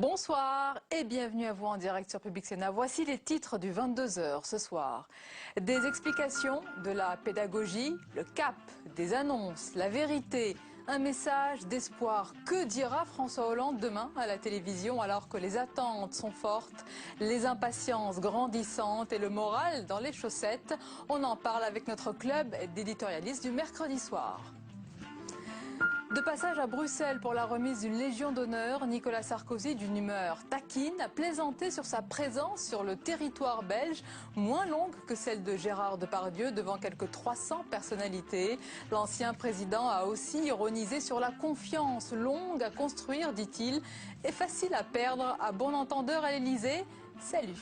Bonsoir et bienvenue à vous en direct sur Public Sénat. Voici les titres du 22h ce soir. Des explications, de la pédagogie, le cap, des annonces, la vérité, un message d'espoir. Que dira François Hollande demain à la télévision alors que les attentes sont fortes, les impatiences grandissantes et le moral dans les chaussettes? On en parle avec notre club d'éditorialistes du mercredi soir. De passage à Bruxelles pour la remise d'une Légion d'honneur, Nicolas Sarkozy, d'une humeur taquine, a plaisanté sur sa présence sur le territoire belge, moins longue que celle de Gérard Depardieu devant quelques 300 personnalités. L'ancien président a aussi ironisé sur la confiance longue à construire, dit-il, et facile à perdre. À bon entendeur à l'Élysée, salut.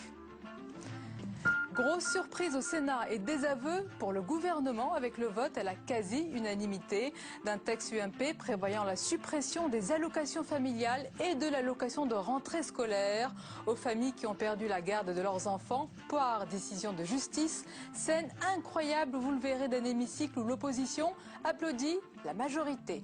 Grosse surprise au Sénat et désaveu pour le gouvernement avec le vote à la quasi-unanimité d'un texte UMP prévoyant la suppression des allocations familiales et de l'allocation de rentrée scolaire aux familles qui ont perdu la garde de leurs enfants par décision de justice. Scène incroyable, vous le verrez, d'un hémicycle où l'opposition applaudit la majorité.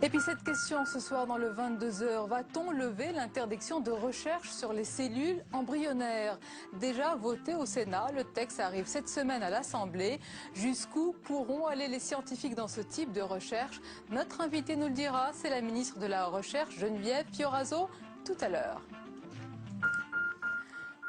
Et puis cette question ce soir dans le 22h, va-t-on lever l'interdiction de recherche sur les cellules embryonnaires? Déjà voté au Sénat, le texte arrive cette semaine à l'Assemblée. Jusqu'où pourront aller les scientifiques dans ce type de recherche? Notre invité nous le dira, c'est la ministre de la Recherche, Geneviève Fioraso, tout à l'heure.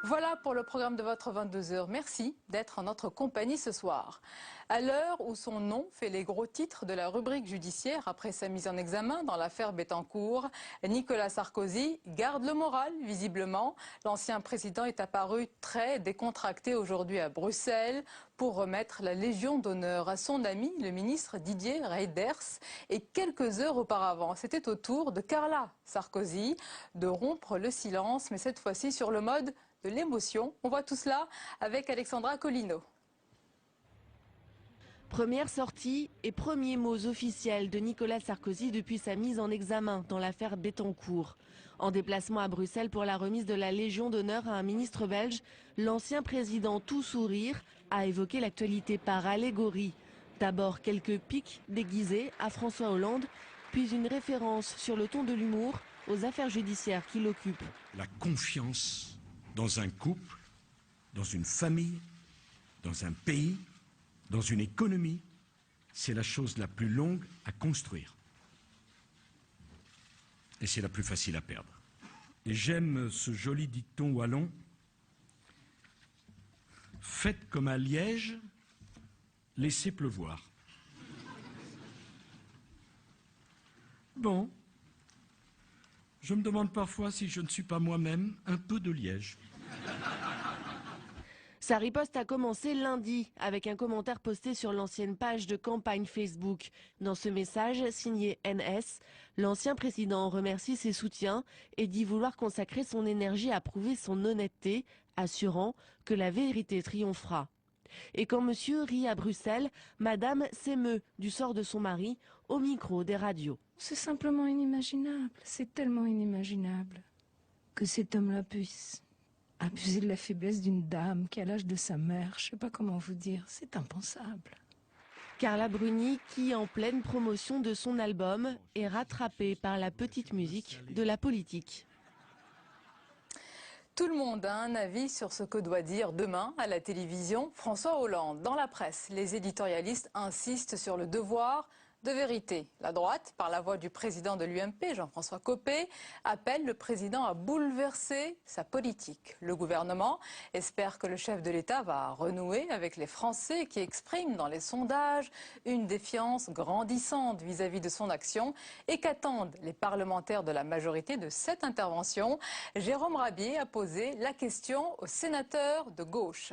Voilà pour le programme de votre 22h. Merci d'être en notre compagnie ce soir. À l'heure où son nom fait les gros titres de la rubrique judiciaire après sa mise en examen dans l'affaire Bettencourt, Nicolas Sarkozy garde le moral, visiblement. L'ancien président est apparu très décontracté aujourd'hui à Bruxelles pour remettre la Légion d'honneur à son ami, le ministre Didier Reynders. Et quelques heures auparavant, c'était au tour de Carla Sarkozy de rompre le silence, mais cette fois-ci sur le mode de l'émotion. On voit tout cela avec Alexandra Colino. Première sortie et premiers mots officiels de Nicolas Sarkozy depuis sa mise en examen dans l'affaire Bettencourt. En déplacement à Bruxelles pour la remise de la Légion d'honneur à un ministre belge, l'ancien président tout sourire a évoqué l'actualité par allégorie. D'abord quelques pics déguisés à François Hollande, puis une référence sur le ton de l'humour aux affaires judiciaires qui l'occupent. La confiance dans un couple, dans une famille, dans un pays, dans une économie, c'est la chose la plus longue à construire. Et c'est la plus facile à perdre. Et j'aime ce joli dicton wallon. Faites comme à Liège, laissez pleuvoir. Bon, je me demande parfois si je ne suis pas moi-même un peu de Liège. Sa riposte a commencé lundi avec un commentaire posté sur l'ancienne page de campagne Facebook. Dans ce message signé NS, l'ancien président remercie ses soutiens et dit vouloir consacrer son énergie à prouver son honnêteté, assurant que la vérité triomphera. Et quand monsieur rit à Bruxelles, madame s'émeut du sort de son mari au micro des radios. C'est simplement inimaginable, c'est tellement inimaginable que cet homme-là puisse abuser de la faiblesse d'une dame qui a l'âge de sa mère. Je ne sais pas comment vous dire, c'est impensable. Carla Bruni, qui en pleine promotion de son album, est rattrapée par la petite musique de la politique. Tout le monde a un avis sur ce que doit dire demain à la télévision François Hollande. Dans la presse, les éditorialistes insistent sur le devoir de vérité. La droite, par la voix du président de l'UMP, Jean-François Copé, appelle le président à bouleverser sa politique. Le gouvernement espère que le chef de l'État va renouer avec les Français qui expriment dans les sondages une défiance grandissante vis-à-vis de son action. Et qu'attendent les parlementaires de la majorité de cette intervention? Jérôme Rabier a posé la question aux sénateurs de gauche.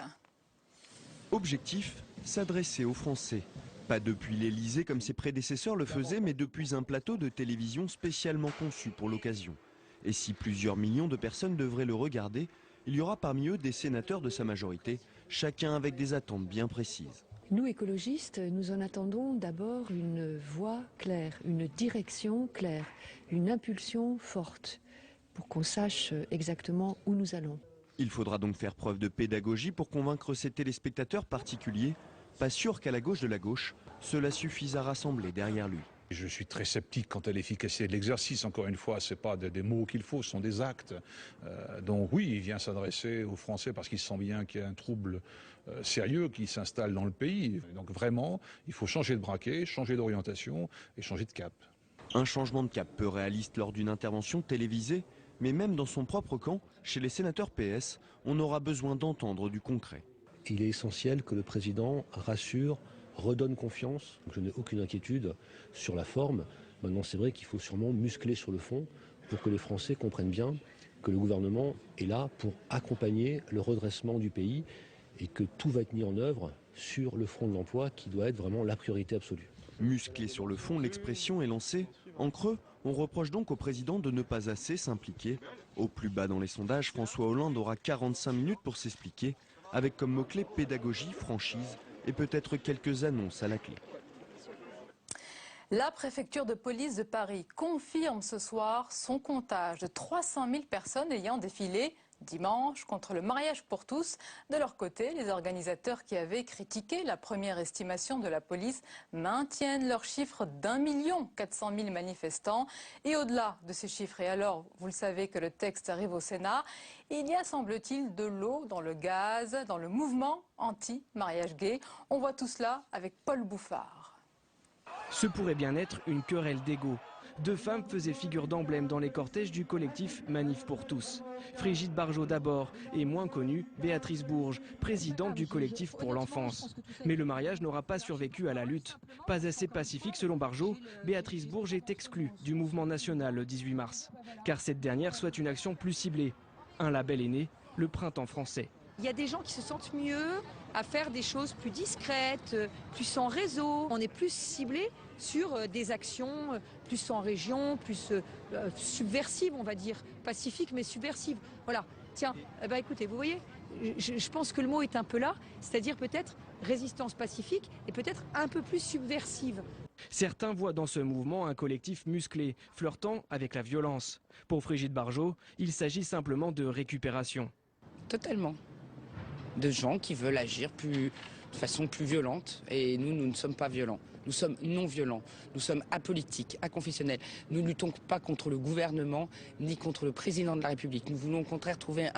Objectif, s'adresser aux Français. Pas depuis l'Élysée comme ses prédécesseurs le faisaient, mais depuis un plateau de télévision spécialement conçu pour l'occasion. Et si plusieurs millions de personnes devraient le regarder, il y aura parmi eux des sénateurs de sa majorité, chacun avec des attentes bien précises. Nous, écologistes, nous en attendons d'abord une voie claire, une direction claire, une impulsion forte, pour qu'on sache exactement où nous allons. Il faudra donc faire preuve de pédagogie pour convaincre ses téléspectateurs particuliers. Pas sûr qu'à la gauche de la gauche, cela suffise à rassembler derrière lui. Je suis très sceptique quant à l'efficacité de l'exercice. Encore une fois, ce n'est pas des mots qu'il faut, ce sont des actes. Donc oui, il vient s'adresser aux Français parce qu'il sent bien qu'il y a un trouble sérieux qui s'installe dans le pays. Donc vraiment, il faut changer de braquet, changer d'orientation et changer de cap. Un changement de cap peu réaliste lors d'une intervention télévisée, mais même dans son propre camp, chez les sénateurs PS, on aura besoin d'entendre du concret. Il est essentiel que le président rassure, redonne confiance. Je n'ai aucune inquiétude sur la forme. Maintenant, c'est vrai qu'il faut sûrement muscler sur le fond pour que les Français comprennent bien que le gouvernement est là pour accompagner le redressement du pays et que tout va être mis en œuvre sur le front de l'emploi qui doit être vraiment la priorité absolue. Musclé sur le fond, l'expression est lancée. En creux, on reproche donc au président de ne pas assez s'impliquer. Au plus bas dans les sondages, François Hollande aura 45 minutes pour s'expliquer, avec comme mot-clé pédagogie, franchise et peut-être quelques annonces à la clé. La préfecture de police de Paris confirme ce soir son comptage de 300 000 personnes ayant défilé dimanche contre le mariage pour tous. De leur côté, les organisateurs qui avaient critiqué la première estimation de la police maintiennent leur chiffre d'1 400 000 manifestants. Et au-delà de ces chiffres, et alors, vous le savez que le texte arrive au Sénat, il y a, semble-t-il, de l'eau dans le gaz, dans le mouvement anti-mariage gay. On voit tout cela avec Paul Bouffard. Ce pourrait bien être une querelle d'ego. Deux femmes faisaient figure d'emblème dans les cortèges du collectif Manif pour tous. Frigide Barjot d'abord, et moins connue, Béatrice Bourges, présidente du collectif pour l'enfance. Mais le mariage n'aura pas survécu à la lutte. Pas assez pacifique selon Barjot, Béatrice Bourges est exclue du mouvement national le 18 mars. Car cette dernière souhaite une action plus ciblée. Un label est né, le Printemps français. Il y a des gens qui se sentent mieux à faire des choses plus discrètes, plus en réseau. On est plus ciblé sur des actions plus en région, plus subversives, on va dire. Pacifiques, mais subversives. Voilà. Tiens, écoutez, vous voyez, je pense que le mot est un peu là, c'est-à-dire peut-être résistance pacifique et peut-être un peu plus subversive. Certains voient dans ce mouvement un collectif musclé, flirtant avec la violence. Pour Frigide Barjot, il s'agit simplement de récupération. Totalement. De gens qui veulent agir de façon plus violente. Et nous ne sommes pas violents. Nous sommes non violents. Nous sommes apolitiques, aconfessionnels. Nous ne luttons pas contre le gouvernement ni contre le président de la République. Nous voulons au contraire trouver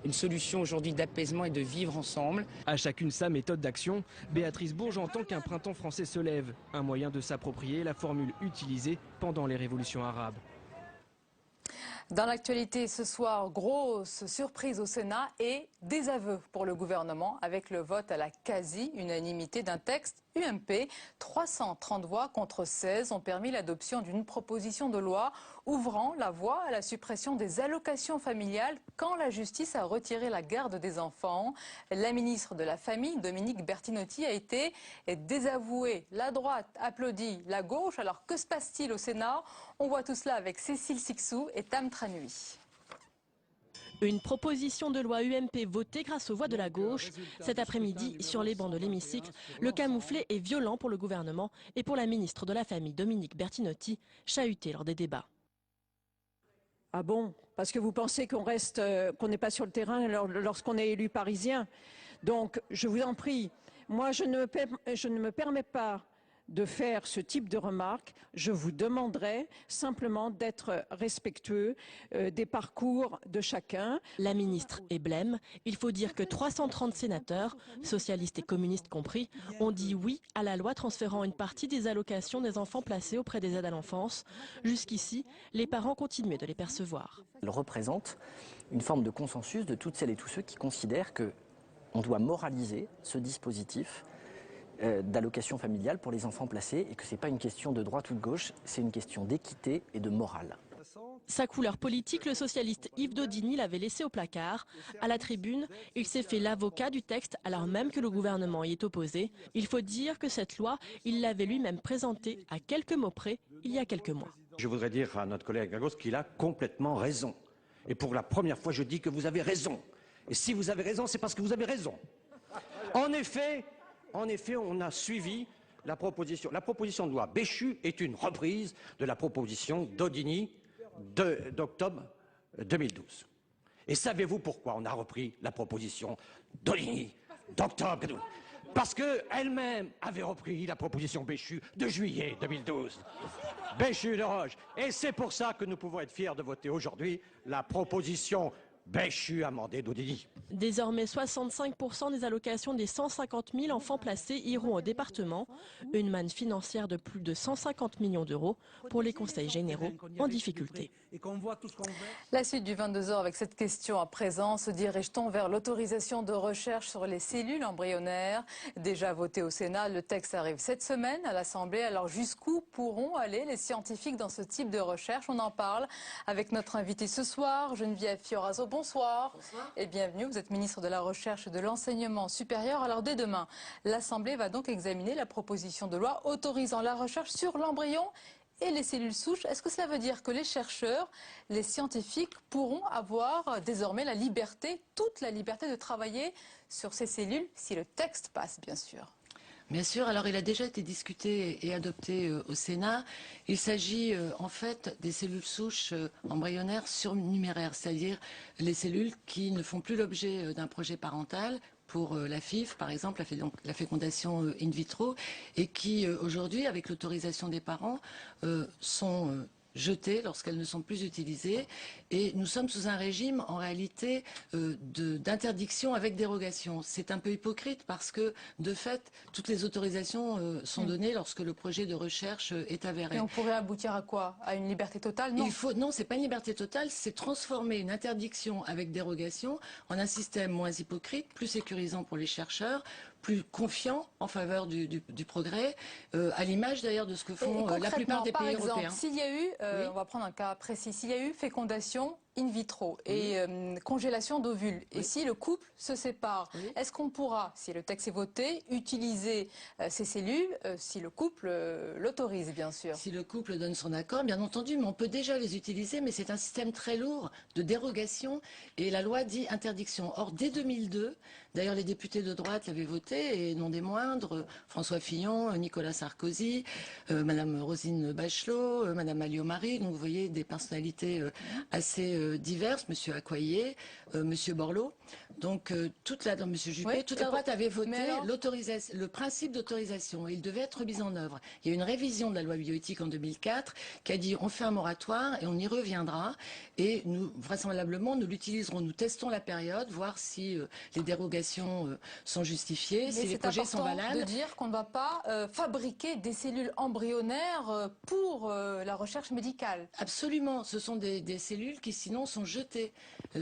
une solution aujourd'hui d'apaisement et de vivre ensemble. À chacune sa méthode d'action, Béatrice Bourges entend qu'un printemps français se lève. Un moyen de s'approprier la formule utilisée pendant les révolutions arabes. Dans l'actualité ce soir, grosse surprise au Sénat et désaveu pour le gouvernement avec le vote à la quasi-unanimité d'un texte UMP. 330 voix contre 16 ont permis l'adoption d'une proposition de loi ouvrant la voie à la suppression des allocations familiales quand la justice a retiré la garde des enfants. La ministre de la Famille, Dominique Bertinotti, a été désavouée. La droite applaudit la gauche. Alors que se passe-t-il au Sénat? On voit tout cela avec Cécile Sixou et Tam Tranui. Une proposition de loi UMP votée grâce aux voix de la gauche. Cet après-midi, sur les bancs de l'hémicycle, le camouflet est violent pour le gouvernement et pour la ministre de la Famille, Dominique Bertinotti, chahutée lors des débats. Ah bon? Parce que vous pensez qu'on n'est pas sur le terrain lorsqu'on est élu parisien? Donc, je vous en prie, moi je ne me permets pas de faire ce type de remarques. Je vous demanderai simplement d'être respectueux des parcours de chacun. La ministre est blême. Il faut dire que 330 sénateurs, socialistes et communistes compris, ont dit oui à la loi transférant une partie des allocations des enfants placés auprès des aides à l'enfance. Jusqu'ici, les parents continuaient de les percevoir. Elle représente une forme de consensus de toutes celles et tous ceux qui considèrent qu'on doit moraliser ce dispositif d'allocation familiale pour les enfants placés et que ce n'est pas une question de droite ou de gauche, c'est une question d'équité et de morale. Sa couleur politique, le socialiste Yves Daudigny l'avait laissé au placard. À la tribune, il s'est fait l'avocat du texte alors même que le gouvernement y est opposé. Il faut dire que cette loi, il l'avait lui-même présentée à quelques mots près il y a quelques mois. Je voudrais dire à notre collègue Lagos qu'il a complètement raison. Et pour la première fois, je dis que vous avez raison. Et si vous avez raison, c'est parce que vous avez raison. En effet, on a suivi la proposition. La proposition de loi Béchu est une reprise de la proposition Daudigny d'octobre 2012. Et savez-vous pourquoi on a repris la proposition Daudigny d'octobre 2012 ? Parce qu'elle-même avait repris la proposition Béchu de juillet 2012. Béchu de Roche. Et c'est pour ça que nous pouvons être fiers de voter aujourd'hui la proposition Béchu amendée d'Audilly. Désormais, 65% des allocations des 150 000 enfants placés iront au département. Une manne financière de plus de 150 millions d'euros pour les conseils généraux en difficulté. La suite du 22h avec cette question à présent. Se dirige-t-on vers l'autorisation de recherche sur les cellules embryonnaires? Déjà voté au Sénat, le texte arrive cette semaine à l'Assemblée. Alors jusqu'où pourront aller les scientifiques dans ce type de recherche? On en parle avec notre invitée ce soir, Geneviève Fioraso. Bonsoir. Bonsoir. Et bienvenue. Vous êtes ministre de la Recherche et de l'Enseignement supérieur. Alors dès demain, l'Assemblée va donc examiner la proposition de loi autorisant la recherche sur l'embryon et les cellules souches. Est-ce que cela veut dire que les chercheurs, les scientifiques pourront avoir désormais la liberté, toute la liberté de travailler sur ces cellules, si le texte passe bien sûr? Bien sûr, alors il a déjà été discuté et adopté au Sénat. Il s'agit en fait des cellules souches embryonnaires surnuméraires, c'est-à-dire les cellules qui ne font plus l'objet d'un projet parental pour la FIV, par exemple, la fécondation in vitro, et qui aujourd'hui, avec l'autorisation des parents, sont jetées lorsqu'elles ne sont plus utilisées. Et nous sommes sous un régime, en réalité, d'interdiction avec dérogation. C'est un peu hypocrite parce que, de fait, toutes les autorisations sont données lorsque le projet de recherche est avéré. Et on pourrait aboutir à quoi? À une liberté totale? Non, non, c'est pas une liberté totale, c'est transformer une interdiction avec dérogation en un système moins hypocrite, plus sécurisant pour les chercheurs, plus confiant en faveur du progrès, à l'image d'ailleurs de ce que font la plupart des pays européens. S'il y a eu, on va prendre un cas précis, s'il y a eu fécondation in vitro et congélation d'ovules, et si le couple se sépare, est-ce qu'on pourra, si le texte est voté, utiliser ces cellules, si le couple l'autorise bien sûr? Si le couple donne son accord, bien entendu, mais on peut déjà les utiliser, mais c'est un système très lourd de dérogation, et la loi dit interdiction. Or, dès 2002, d'ailleurs les députés de droite l'avaient voté, et non des moindres, François Fillon, Nicolas Sarkozy, Madame Roselyne Bachelot, Madame Alliot-Marie, donc vous voyez des personnalités assez diverses, Monsieur Accoyer, Monsieur Borloo, donc Monsieur Juppé, toute la droite avait voté le principe d'autorisation. Il devait être mis en œuvre. Il y a eu une révision de la loi bioéthique en 2004 qui a dit on fait un moratoire et on y reviendra et nous, vraisemblablement, nous l'utiliserons. Nous testons la période, voir si les dérogations sont justifiées, si les projets sont valables. C'est important de dire qu'on ne va pas fabriquer des cellules embryonnaires pour la recherche médicale. Absolument. Ce sont des cellules qui sinon sont jetées,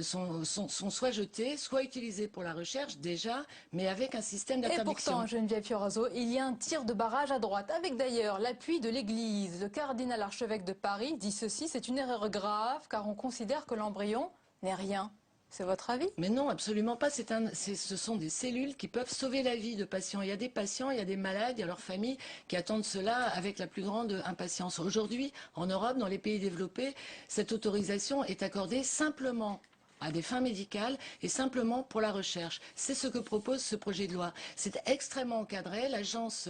sont soit jetées, soit utilisées pour la recherche déjà, mais avec un système d'interdiction. Et pourtant, Geneviève Fioraso, il y a un tir de barrage à droite, avec d'ailleurs l'appui de l'Église. Le cardinal archevêque de Paris dit ceci: c'est une erreur grave car on considère que l'embryon n'est rien. C'est votre avis? Mais non, absolument pas. Ce sont des cellules qui peuvent sauver la vie de patients. Il y a des patients, il y a des malades, il y a leurs familles qui attendent cela avec la plus grande impatience. Aujourd'hui, en Europe, dans les pays développés, cette autorisation est accordée simplement à des fins médicales et simplement pour la recherche. C'est ce que propose ce projet de loi. C'est extrêmement encadré. L'agence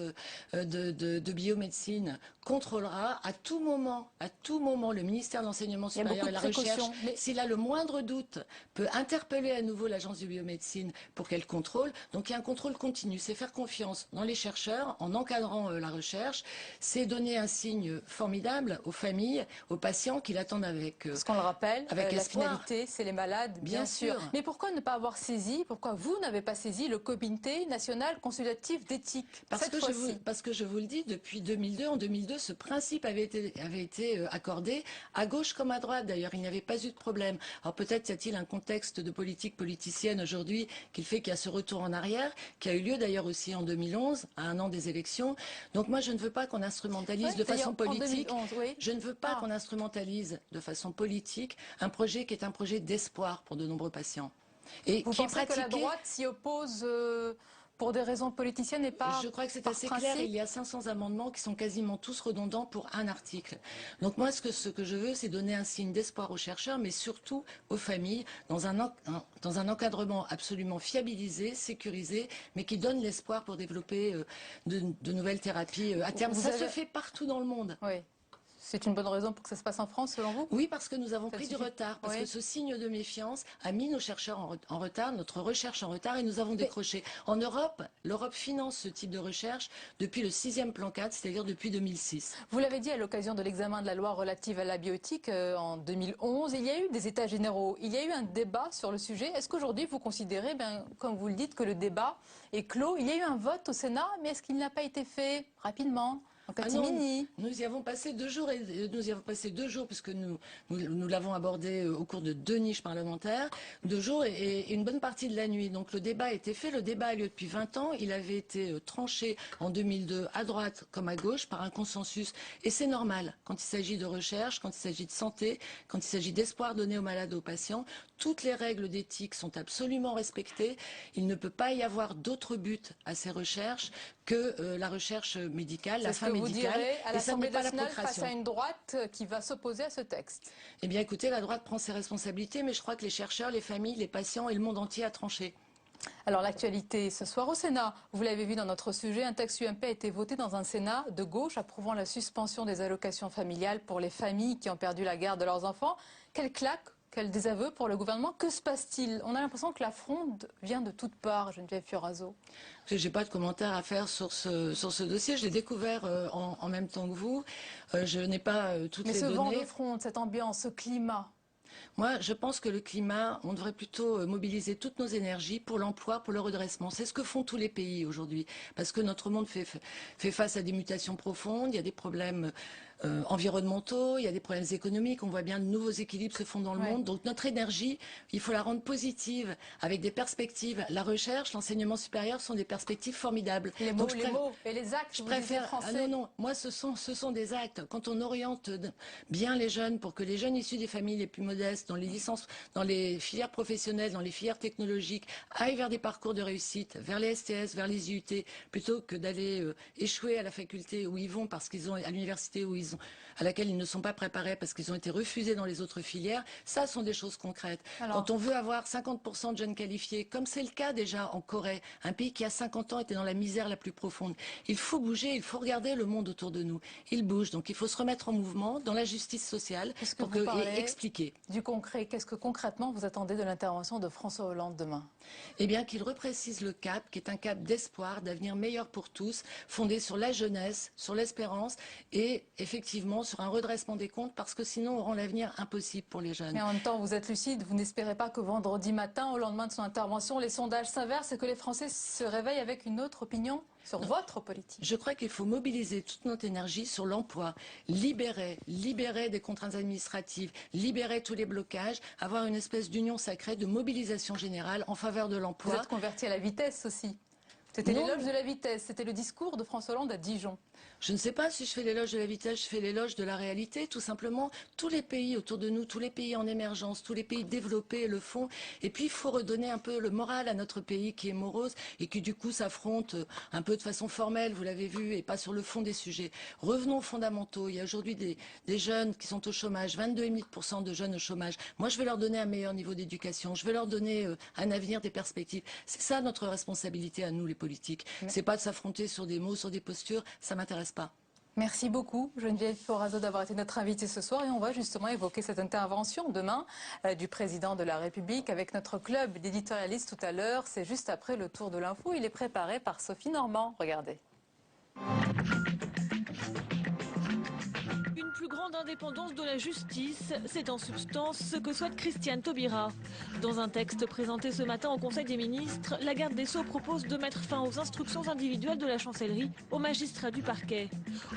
de biomédecine contrôlera à tout moment le ministère de l'Enseignement supérieur et de la Recherche. S'il a le moindre doute, peut interpeller à nouveau l'agence de biomédecine pour qu'elle contrôle. Donc il y a un contrôle continu. C'est faire confiance dans les chercheurs en encadrant la recherche. C'est donner un signe formidable aux familles, aux patients qui l'attendent avec Parce qu'on le rappelle, avec la espoir. finalité, c'est les malades. Bien sûr. Mais pourquoi ne pas avoir saisi, pourquoi vous n'avez pas saisi le Comité national consultatif d'éthique parce que je vous le dis, depuis 2002, en 2002, ce principe avait été accordé à gauche comme à droite. D'ailleurs, il n'y avait pas eu de problème. Alors peut-être y a-t-il un contexte de politique politicienne aujourd'hui qui fait qu'il y a ce retour en arrière, qui a eu lieu d'ailleurs aussi en 2011, à un an des élections. Donc moi, je ne veux pas qu'on instrumentalise de façon politique. Je ne veux pas qu'on instrumentalise de façon politique un projet qui est un projet d'espoir pour de nombreux patients. Et vous pensez que la droite s'y oppose pour des raisons politiciennes et pas Je crois que c'est assez clair. Il y a 500 amendements qui sont quasiment tous redondants pour un article. Donc moi, ce que je veux, c'est donner un signe d'espoir aux chercheurs, mais surtout aux familles, dans un encadrement absolument fiabilisé, sécurisé, mais qui donne l'espoir pour développer de nouvelles thérapies à terme. Ça se fait partout dans le monde. Oui. C'est une bonne raison pour que ça se passe en France, selon vous? Oui, parce que nous avons pris du suffit. retard, parce Oui. que ce signe de méfiance a mis nos chercheurs en retard, notre recherche en retard, et nous avons décroché. En Europe, l'Europe finance ce type de recherche depuis le 6e plan 4, c'est-à-dire depuis 2006. Vous l'avez dit à l'occasion de l'examen de la loi relative à la bioéthique en 2011, il y a eu des états généraux, il y a eu un débat sur le sujet. Est-ce qu'aujourd'hui vous considérez, comme vous le dites, que le débat est clos? Il y a eu un vote au Sénat, mais est-ce qu'il n'a pas été fait rapidement? En catimini. Nous y avons passé 2 jours, puisque nous l'avons abordé au cours de 2 niches parlementaires, 2 jours et une bonne partie de la nuit. Donc le débat a été fait, le débat a lieu depuis 20 ans, il avait été tranché en 2002 à droite comme à gauche par un consensus, et c'est normal quand il s'agit de recherche, quand il s'agit de santé, quand il s'agit d'espoir donné aux malades, aux patients. Toutes les règles d'éthique sont absolument respectées. Il ne peut pas y avoir d'autre but à ces recherches que la recherche médicale, la fin médicale. Vous direz à et ça n'est l'Assemblée pas la nationale face procréation. à une droite qui va s'opposer à ce texte? Eh bien écoutez, la droite prend ses responsabilités, mais je crois que les chercheurs, les familles, les patients et le monde entier a tranché. Alors l'actualité ce soir au Sénat, vous l'avez vu dans notre sujet, un texte UMP a été voté dans un Sénat de gauche approuvant la suspension des allocations familiales pour les familles qui ont perdu la garde de leurs enfants. Quelle claque, quel désaveu pour le gouvernement. Que se passe-t-il? On a l'impression que la fronde vient de toutes parts, Geneviève Fioraso. Je n'ai pas de commentaire à faire sur ce dossier. Je l'ai découvert en même temps que vous. Je n'ai pas toutes les données. Mais ce vent de fronde, cette ambiance, ce climat. Moi, je pense que le climat, on devrait plutôt mobiliser toutes nos énergies pour l'emploi, pour le redressement. C'est ce que font tous les pays aujourd'hui. Parce que notre monde fait face à des mutations profondes, il y a des problèmes environnementaux, il y a des problèmes économiques, on voit bien de nouveaux équilibres se font dans le monde. Donc notre énergie, il faut la rendre positive, avec des perspectives. La recherche, l'enseignement supérieur sont des perspectives formidables. Les mots, les mots et les actes, je préfère... non, moi ce sont des actes. Quand on oriente bien les jeunes, pour que les jeunes issus des familles les plus modestes, dans les licences, dans les filières professionnelles, dans les filières technologiques, aillent vers des parcours de réussite, vers les STS, vers les IUT, plutôt que d'aller échouer à la faculté où ils vont parce qu'ils ont, à l'université où à laquelle ils ne sont pas préparés parce qu'ils ont été refusés dans les autres filières. Ça sont des choses concrètes. Alors, quand on veut avoir 50% de jeunes qualifiés, comme c'est le cas déjà en Corée, un pays qui a 50 ans était dans la misère la plus profonde, il faut bouger, il faut regarder le monde autour de nous. Il bouge, donc il faut se remettre en mouvement dans la justice sociale et expliquer. Du concret, qu'est-ce que concrètement vous attendez de l'intervention de François Hollande demain? Eh bien qu'il reprécise le cap, qui est un cap d'espoir, d'avenir meilleur pour tous, fondé sur la jeunesse, sur l'espérance et effectivement sur un redressement des comptes, parce que sinon on rend l'avenir impossible pour les jeunes. Mais en même temps, vous êtes lucide, vous n'espérez pas que vendredi matin, au lendemain de son intervention, les sondages s'inversent et que les Français se réveillent avec une autre opinion sur votre politique? Je crois qu'il faut mobiliser toute notre énergie sur l'emploi, libérer des contraintes administratives, libérer tous les blocages, avoir une espèce d'union sacrée de mobilisation générale en faveur de l'emploi. Vous êtes converti à la vitesse aussi. C'était l'éloge de la vitesse, c'était le discours de François Hollande à Dijon. Je ne sais pas si je fais l'éloge de la vitesse, je fais l'éloge de la réalité, tout simplement. Tous les pays autour de nous, tous les pays en émergence, tous les pays développés le font. Et puis il faut redonner un peu le moral à notre pays qui est morose et qui du coup s'affronte un peu de façon formelle, vous l'avez vu, et pas sur le fond des sujets. Revenons aux fondamentaux. Il y a aujourd'hui des jeunes qui sont au chômage, 22,5% de jeunes au chômage. Moi, je vais leur donner un meilleur niveau d'éducation, je vais leur donner un avenir, des perspectives. C'est ça notre responsabilité à nous, les politiques. C'est pas de s'affronter sur des mots, sur des postures, ça m'intéresse pas. Merci beaucoup Geneviève Fioraso d'avoir été notre invitée ce soir et on va justement évoquer cette intervention demain du président de la République avec notre club d'éditorialistes tout à l'heure. C'est juste après le tour de l'info. Il est préparé par Sophie Normand. Regardez. Une plus grande indépendance de la justice, c'est en substance ce que souhaite Christiane Taubira. Dans un texte présenté ce matin au Conseil des ministres, la garde des Sceaux propose de mettre fin aux instructions individuelles de la chancellerie aux magistrats du parquet.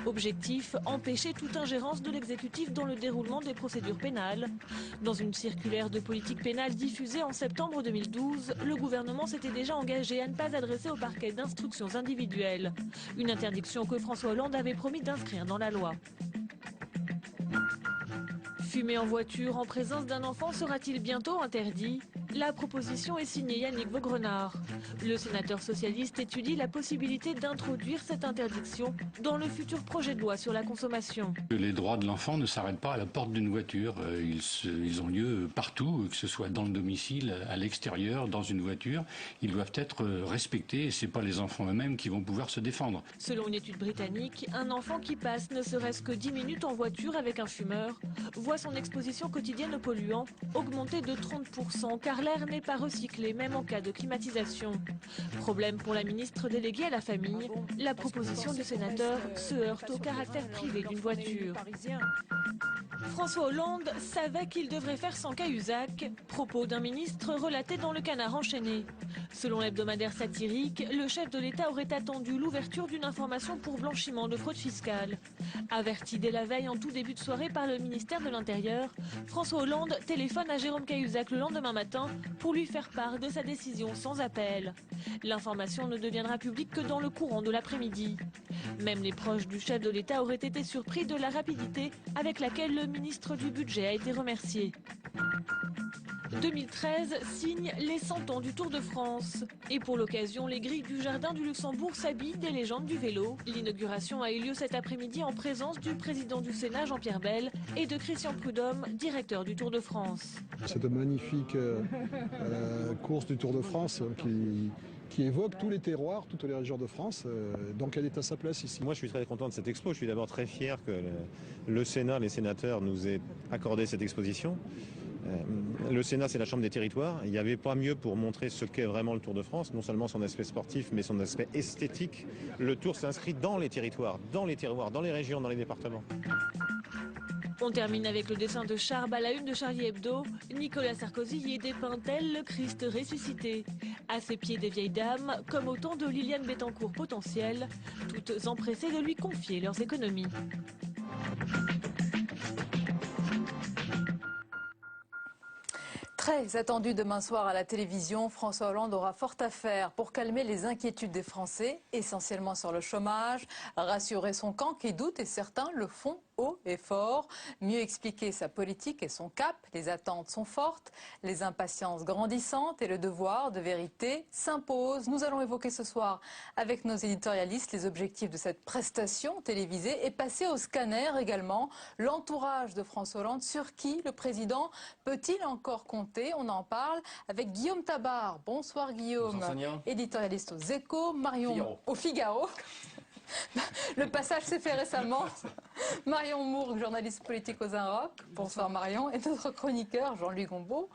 Objectif, empêcher toute ingérence de l'exécutif dans le déroulement des procédures pénales. Dans une circulaire de politique pénale diffusée en septembre 2012, le gouvernement s'était déjà engagé à ne pas adresser au parquet d'instructions individuelles. Une interdiction que François Hollande avait promis d'inscrire dans la loi. Fumer en voiture en présence d'un enfant sera-t-il bientôt interdit? La proposition est signée Yannick Vaugrenard. Le sénateur socialiste étudie la possibilité d'introduire cette interdiction dans le futur projet de loi sur la consommation. Les droits de l'enfant ne s'arrêtent pas à la porte d'une voiture. Ils ont lieu partout, que ce soit dans le domicile, à l'extérieur, dans une voiture. Ils doivent être respectés et ce n'est pas les enfants eux-mêmes qui vont pouvoir se défendre. Selon une étude britannique, un enfant qui passe ne serait-ce que 10 minutes en voiture avec un fumeur voit son exposition quotidienne aux polluants augmenter de 30% car l'air n'est pas recyclé même en cas de climatisation. Problème pour la ministre déléguée à la famille, la proposition du sénateur se heurte au caractère privé d'une voiture. François Hollande savait qu'il devrait faire sans Cahuzac, propos d'un ministre relaté dans le Canard enchaîné. Selon l'hebdomadaire satirique, le chef de l'État aurait attendu l'ouverture d'une information pour blanchiment de fraude fiscale. Averti dès la veille en tout début de soirée par le ministère de l'Intérieur, François Hollande téléphone à Jérôme Cahuzac le lendemain matin pour lui faire part de sa décision sans appel. L'information ne deviendra publique que dans le courant de l'après-midi. Même les proches du chef de l'État auraient été surpris de la rapidité avec laquelle le ministre du Budget a été remercié. 2013 signe les 100 ans du Tour de France. Et pour l'occasion, les grilles du Jardin du Luxembourg s'habillent des légendes du vélo. L'inauguration a eu lieu cet après-midi en présence du président du Sénat, Jean-Pierre Bel, et de Christian Prudhomme, directeur du Tour de France. C'est une magnifique course du Tour de France qui évoque tous les terroirs, toutes les régions de France, donc elle est à sa place ici. Moi je suis très content de cette expo, je suis d'abord très fier que le Sénat, les sénateurs nous aient accordé cette exposition. Le Sénat, c'est la chambre des territoires. Il n'y avait pas mieux pour montrer ce qu'est vraiment le Tour de France, non seulement son aspect sportif, mais son aspect esthétique. Le Tour s'inscrit dans les territoires, dans les terroirs, dans les régions, dans les départements. On termine avec le dessin de Charb à la une de Charlie Hebdo. Nicolas Sarkozy y est dépeint tel le Christ ressuscité. À ses pieds des vieilles dames, comme autant de Liliane Bettencourt potentielles, toutes empressées de lui confier leurs économies. Très attendu demain soir à la télévision, François Hollande aura fort à faire pour calmer les inquiétudes des Français, essentiellement sur le chômage, rassurer son camp qui doute et certains le font haut et fort, mieux expliquer sa politique et son cap. Les attentes sont fortes, les impatiences grandissantes et le devoir de vérité s'impose. Nous allons évoquer ce soir avec nos éditorialistes les objectifs de cette prestation télévisée et passer au scanner également l'entourage de François Hollande. Sur qui le président peut-il encore compter? On en parle avec Guillaume Tabar. Bonsoir Guillaume. Bonsoir Sonia. Éditorialiste aux Échos, Marion au Figaro. Le passage s'est fait récemment. Marion Mourgue, journaliste politique aux Inrocks. Bonsoir Marion. Et notre chroniqueur Jean-Louis Gombeau.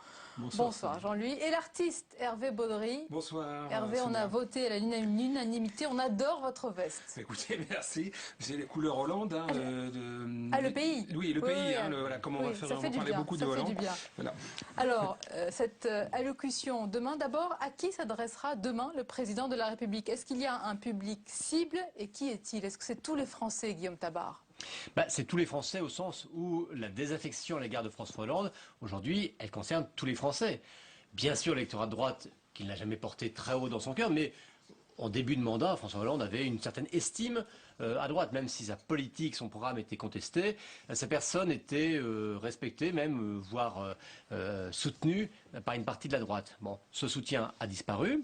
Bonsoir Jean-Louis. Et l'artiste Hervé Baudry. Bonsoir. Hervé, on a voté à l'unanimité. On adore votre veste. Écoutez, merci. C'est les couleurs Hollande. Hein, le pays. Oui, le pays. Hein, voilà, comment on va faire. On va parler beaucoup de Hollande. Voilà. Alors, cette allocution demain, d'abord, à qui s'adressera demain le président de la République? Est-ce qu'il y a un public cible et qui est-il? Est-ce que c'est tous les Français, Guillaume Tabar? C'est tous les Français au sens où la désaffection à l'égard de François Hollande, aujourd'hui, elle concerne tous les Français. Bien sûr, l'électorat de droite, qu'il n'a jamais porté très haut dans son cœur, mais en début de mandat, François Hollande avait une certaine estime à droite, même si sa politique, son programme était contesté, sa personne était respectée, même voire soutenue par une partie de la droite. Bon, ce soutien a disparu.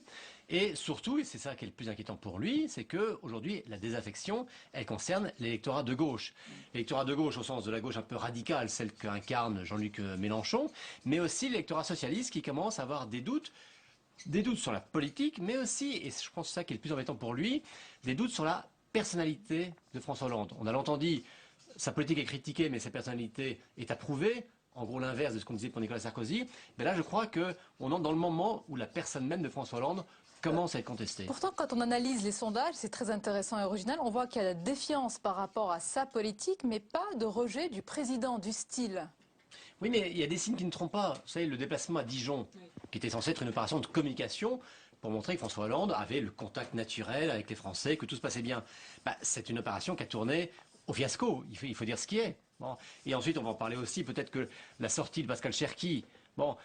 Et surtout, et c'est ça qui est le plus inquiétant pour lui, c'est qu'aujourd'hui, la désaffection, elle concerne l'électorat de gauche. L'électorat de gauche au sens de la gauche un peu radicale, celle qu'incarne Jean-Luc Mélenchon, mais aussi l'électorat socialiste qui commence à avoir des doutes sur la politique, mais aussi, et je pense que c'est ça qui est le plus embêtant pour lui, des doutes sur la personnalité de François Hollande. On a longtemps dit, sa politique est critiquée, mais sa personnalité est approuvée. En gros, l'inverse de ce qu'on disait pour Nicolas Sarkozy. Mais là, je crois qu'on entre dans le moment où la personne même de François Hollande commence à être contestée. Pourtant, quand on analyse les sondages, c'est très intéressant et original, on voit qu'il y a la défiance par rapport à sa politique, mais pas de rejet du président, du style. Oui, mais il y a des signes qui ne trompent pas. Vous savez, le déplacement à Dijon, qui était censé être une opération de communication, pour montrer que François Hollande avait le contact naturel avec les Français, que tout se passait bien. C'est une opération qui a tourné au fiasco, il faut dire ce qui est. Bon. Et ensuite, on va en parler aussi, peut-être que la sortie de Pascal Cherki. Bon,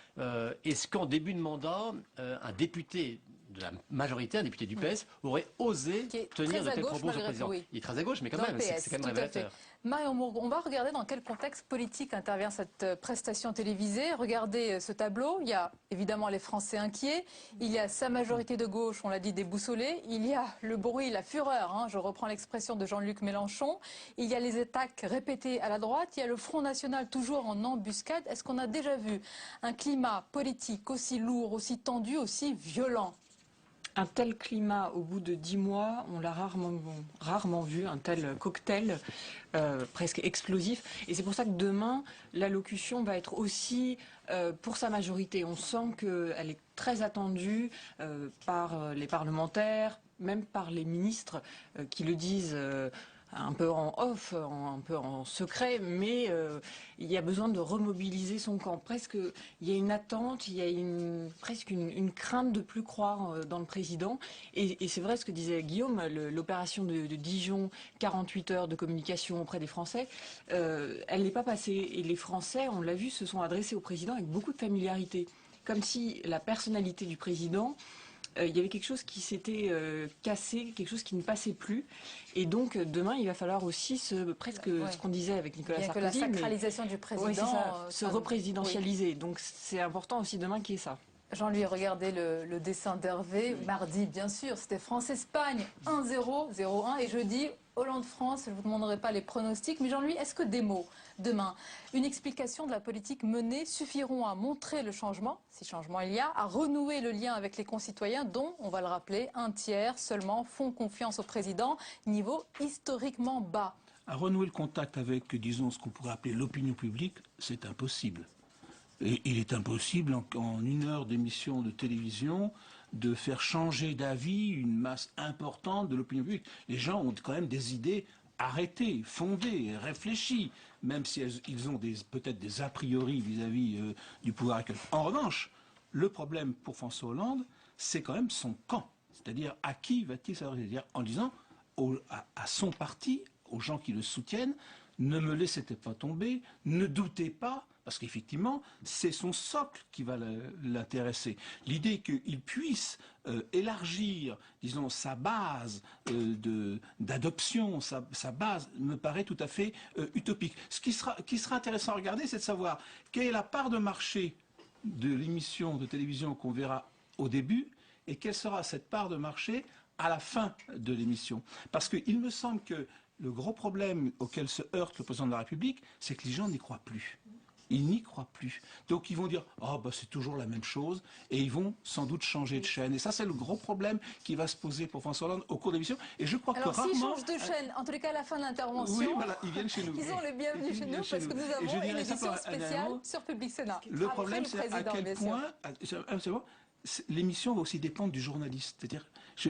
est-ce qu'en début de mandat, un député de la majorité, un député du PS, aurait osé tenir de tels propos sur le président. Oui. Il est très à gauche, mais quand même, c'est quand même révélateur. Marion Mourgue, on va regarder dans quel contexte politique intervient cette prestation télévisée. Regardez ce tableau. Il y a évidemment les Français inquiets. Il y a sa majorité de gauche, on l'a dit, déboussolée. Il y a le bruit, la fureur, hein, je reprends l'expression de Jean-Luc Mélenchon. Il y a les attaques répétées à la droite. Il y a le Front National toujours en embuscade. Est-ce qu'on a déjà vu un climat politique aussi lourd, aussi tendu, aussi violent ? Un tel climat au bout de 10 mois, on l'a rarement vu, un tel cocktail presque explosif. Et c'est pour ça que demain, l'allocution va être aussi pour sa majorité. On sent qu'elle est très attendue par les parlementaires, même par les ministres qui le disent un peu en off, un peu en secret, mais il y a besoin de remobiliser son camp. Presque, il y a une attente, il y a presque une crainte de plus croire dans le président. Et c'est vrai ce que disait Guillaume, l'opération de Dijon, 48 heures de communication auprès des Français, elle n'est pas passée. Et les Français, on l'a vu, se sont adressés au président avec beaucoup de familiarité. Comme si la personnalité du président... il y avait quelque chose qui s'était cassé, quelque chose qui ne passait plus. Et donc, demain, il va falloir aussi presque ce qu'on disait avec Nicolas Sarkozy. Que la sacralisation du président... Oui, c'est ça, se représidentialiser. Oui. Donc, c'est important aussi demain qu'il y ait ça. Jean-Louis, regardez le dessin d'Hervé. Oui. Mardi, bien sûr, c'était France-Espagne, 1-0, 0-1. Et jeudi, Hollande-France, je ne vous demanderai pas les pronostics. Mais Jean-Louis, est-ce que des mots, demain, une explication de la politique menée suffiront à montrer le changement, si changement il y a, à renouer le lien avec les concitoyens dont, on va le rappeler, un tiers seulement font confiance au président, niveau historiquement bas? À renouer le contact avec, disons, ce qu'on pourrait appeler l'opinion publique, c'est impossible. Et il est impossible, en une heure d'émission de télévision, de faire changer d'avis une masse importante de l'opinion publique. Les gens ont quand même des idées arrêtées, fondées, réfléchies, même si ils ont peut-être des a priori vis-à-vis du pouvoir actuel. En revanche, le problème pour François Hollande, c'est quand même son camp. C'est-à-dire, à qui va-t-il s'adresser? C'est-à-dire en disant à son parti, aux gens qui le soutiennent, ne me laissez pas tomber, ne doutez pas, parce qu'effectivement, c'est son socle qui va l'intéresser. L'idée qu'il puisse élargir, disons, sa base d'adoption, sa base, me paraît tout à fait utopique. Ce qui sera intéressant à regarder, c'est de savoir quelle est la part de marché de l'émission de télévision qu'on verra au début, et quelle sera cette part de marché à la fin de l'émission. Parce qu'il me semble que le gros problème auquel se heurte le président de la République, c'est que les gens n'y croient plus. Ils n'y croient plus. Donc ils vont dire « Oh, bah, c'est toujours la même chose » et ils vont sans doute changer de chaîne. Et ça, c'est le gros problème qui va se poser pour François Hollande au cours de l'émission. Et je crois que rarement... s'ils changent de chaîne, en tous les cas à la fin de l'intervention, oui, voilà, ils viennent chez nous. Ils sont les bienvenus chez nous parce que nous avons une édition spéciale sur Public Sénat. Le problème, c'est à quel point... L'émission va aussi dépendre du journaliste. C'est-à-dire,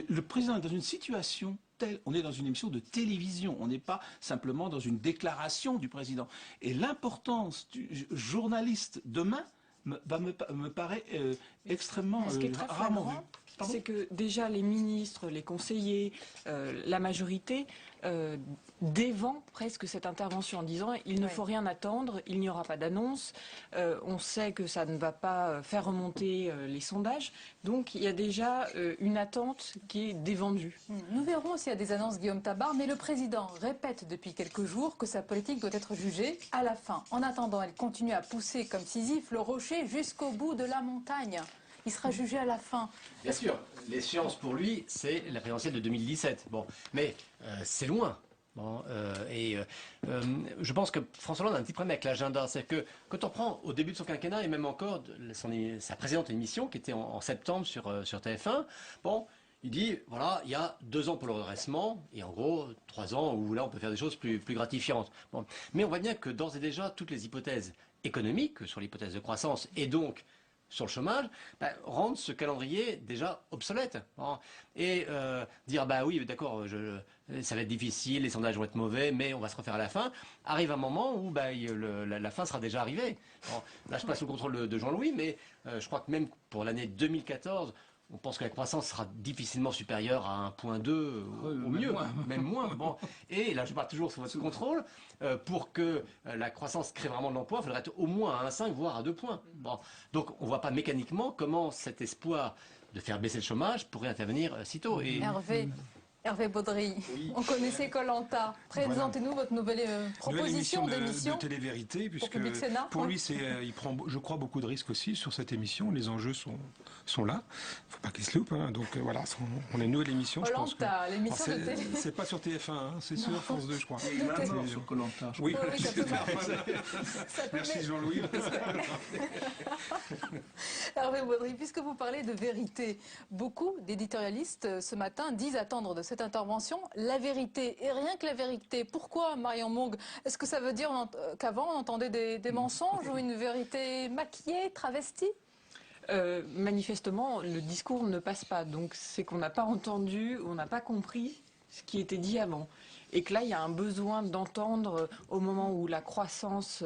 le président est dans une situation telle, on est dans une émission de télévision, on n'est pas simplement dans une déclaration du président. Et l'importance du journaliste demain me paraît extrêmement rarement vue. C'est que déjà les ministres, les conseillers, la majorité dévant presque cette intervention en disant il ne faut rien attendre, il n'y aura pas d'annonce, on sait que ça ne va pas faire remonter les sondages, donc il y a déjà une attente qui est dévendue. Nous verrons s'il y a des annonces, Guillaume Tabar, mais le président répète depuis quelques jours que sa politique doit être jugée à la fin. En attendant, elle continue à pousser comme Sisyphe le rocher jusqu'au bout de la montagne. Il sera jugé à la fin. Bien sûr, l'échéance pour lui, c'est la présidentielle de 2017. Bon, mais c'est loin. Bon, je pense que François Hollande a un petit problème avec l'agenda. C'est que quand on prend au début de son quinquennat, et même encore sa précédente émission, qui était en septembre sur TF1, bon, il dit, voilà, il y a 2 ans pour le redressement, et en gros, 3 ans où là, on peut faire des choses plus gratifiantes. Bon. Mais on voit bien que d'ores et déjà, toutes les hypothèses économiques, sur l'hypothèse de croissance, et donc sur le chômage, rendent ce calendrier déjà obsolète. Hein. Et dire, bah oui, d'accord, ça va être difficile, les sondages vont être mauvais, mais on va se refaire à la fin. Arrive un moment où la fin sera déjà arrivée. Bon, là, je passe sous le contrôle de Jean-Louis, mais je crois que même pour l'année 2014, on pense que la croissance sera difficilement supérieure à 1,2 au mieux, même moins. Bon. Et là, je parle toujours sous votre contrôle. Pour que la croissance crée vraiment de l'emploi, il faudrait être au moins à 1,5, voire à 2 points. Bon. Donc, on ne voit pas mécaniquement comment cet espoir de faire baisser le chômage pourrait intervenir sitôt. Et... Hervé Baudry, on connaissait Koh-Lanta. Présentez-nous votre nouvelle proposition d'émission de Télé-Vérité, puisque Public-Sénat. Pour lui, il prend, je crois, beaucoup de risques aussi sur cette émission. Les enjeux sont là. Il ne faut pas qu'il se loupe. Hein. Donc voilà, on est une nouvelle émission. Koh-Lanta, l'émission de télé. C'est pas sur TF1, hein, c'est sur France 2, je crois. Il va mort sur Koh-Lanta. Oui, merci Jean-Louis. Hervé Baudry, puisque vous parlez de vérité, beaucoup d'éditorialistes ce matin disent attendre de cette intervention la vérité et rien que la vérité. Pourquoi, Marion Mourgue? Est-ce que ça veut dire qu'avant on entendait des mensonges ou une vérité maquillée, travestie? Manifestement, le discours ne passe pas. Donc c'est qu'on n'a pas entendu, on n'a pas compris ce qui était dit avant. Et que là, il y a un besoin d'entendre au moment où la croissance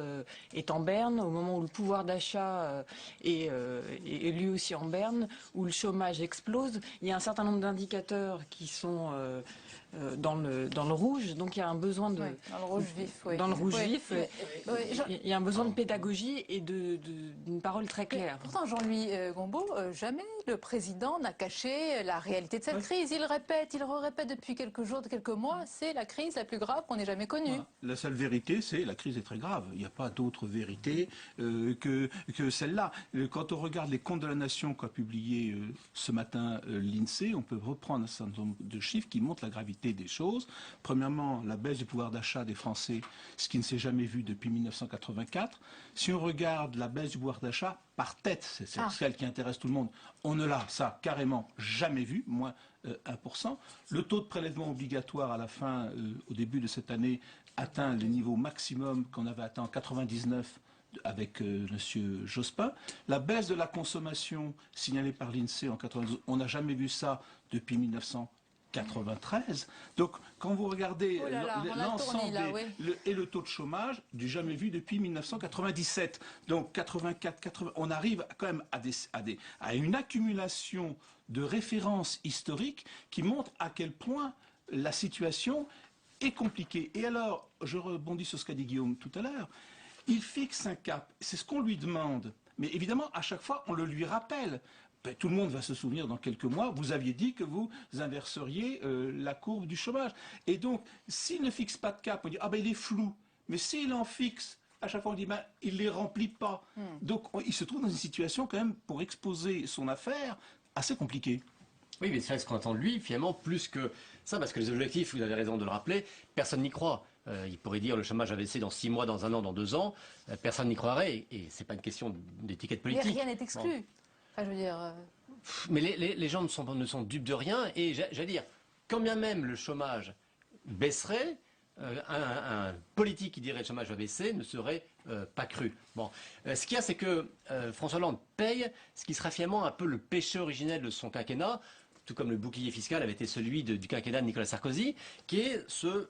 est en berne, au moment où le pouvoir d'achat est lui aussi en berne, où le chômage explose. Il y a un certain nombre d'indicateurs qui sont dans le rouge, donc il y a un besoin de... Oui, dans le rouge vif, oui. Dans le rouge vif, il y a un besoin de pédagogie et d'une parole très claire. Pourtant, Jean-Louis Gombault, jamais le président n'a caché la réalité de cette crise. Il répète depuis quelques jours, quelques mois, c'est la crise la plus grave qu'on ait jamais connue. Voilà. La seule vérité, c'est la crise est très grave. Il n'y a pas d'autre vérité que celle-là. Quand on regarde les comptes de la nation qu'a publié ce matin l'INSEE, on peut reprendre un certain nombre de chiffres qui montrent la gravité des choses. Premièrement, la baisse du pouvoir d'achat des Français, ce qui ne s'est jamais vu depuis 1984. Si on regarde la baisse du pouvoir d'achat par tête, c'est celle qui intéresse tout le monde, on ne l'a, ça, carrément jamais vu, moins 1%. Le taux de prélèvement obligatoire à la fin, au début de cette année, atteint le niveau maximum qu'on avait atteint en 99 avec M. Jospin. La baisse de la consommation signalée par l'INSEE en 92, on n'a jamais vu ça depuis 1993. Donc, quand vous regardez l'ensemble et le taux de chômage, du jamais vu depuis 1997. Donc, 84, 80, on arrive quand même à une accumulation de références historiques qui montrent à quel point la situation est compliquée. Et alors, je rebondis sur ce qu'a dit Guillaume tout à l'heure, il fixe un cap, c'est ce qu'on lui demande. Mais évidemment, à chaque fois, on le lui rappelle. Tout le monde va se souvenir dans quelques mois, vous aviez dit que vous inverseriez la courbe du chômage. Et donc, s'il ne fixe pas de cap, on dit « Ah ben il est flou ». Mais s'il en fixe, à chaque fois on dit ben, « Il ne les remplit pas ». Donc, il se trouve dans une situation quand même, pour exposer son affaire, assez compliquée. Oui, mais c'est vrai ce qu'on entend de lui, finalement, plus que ça, parce que les objectifs, vous avez raison de le rappeler, personne n'y croit. Il pourrait dire le chômage va baisser dans 6 mois, dans 1 an, dans 2 ans. Personne n'y croirait, et c'est pas une question d'étiquette politique. Mais rien n'est exclu. Bon. Enfin, je veux dire... Mais les gens ne sont dupes de rien, et j'allais dire, quand bien même le chômage baisserait, un politique qui dirait le chômage va baisser ne serait pas cru. Bon. Ce qu'il y a, c'est que François Hollande paye ce qui sera finalement un peu le péché originel de son quinquennat, tout comme le bouclier fiscal avait été celui du quinquennat de Nicolas Sarkozy, qui est ce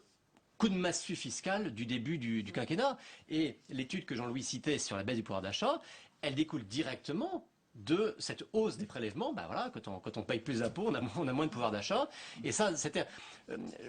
coup de massue fiscal du début du quinquennat. Et l'étude que Jean-Louis citait sur la baisse du pouvoir d'achat, elle découle directement de cette hausse des prélèvements. Ben voilà, quand on paye plus d'impôts, on a moins de pouvoir d'achat. Et ça, c'était...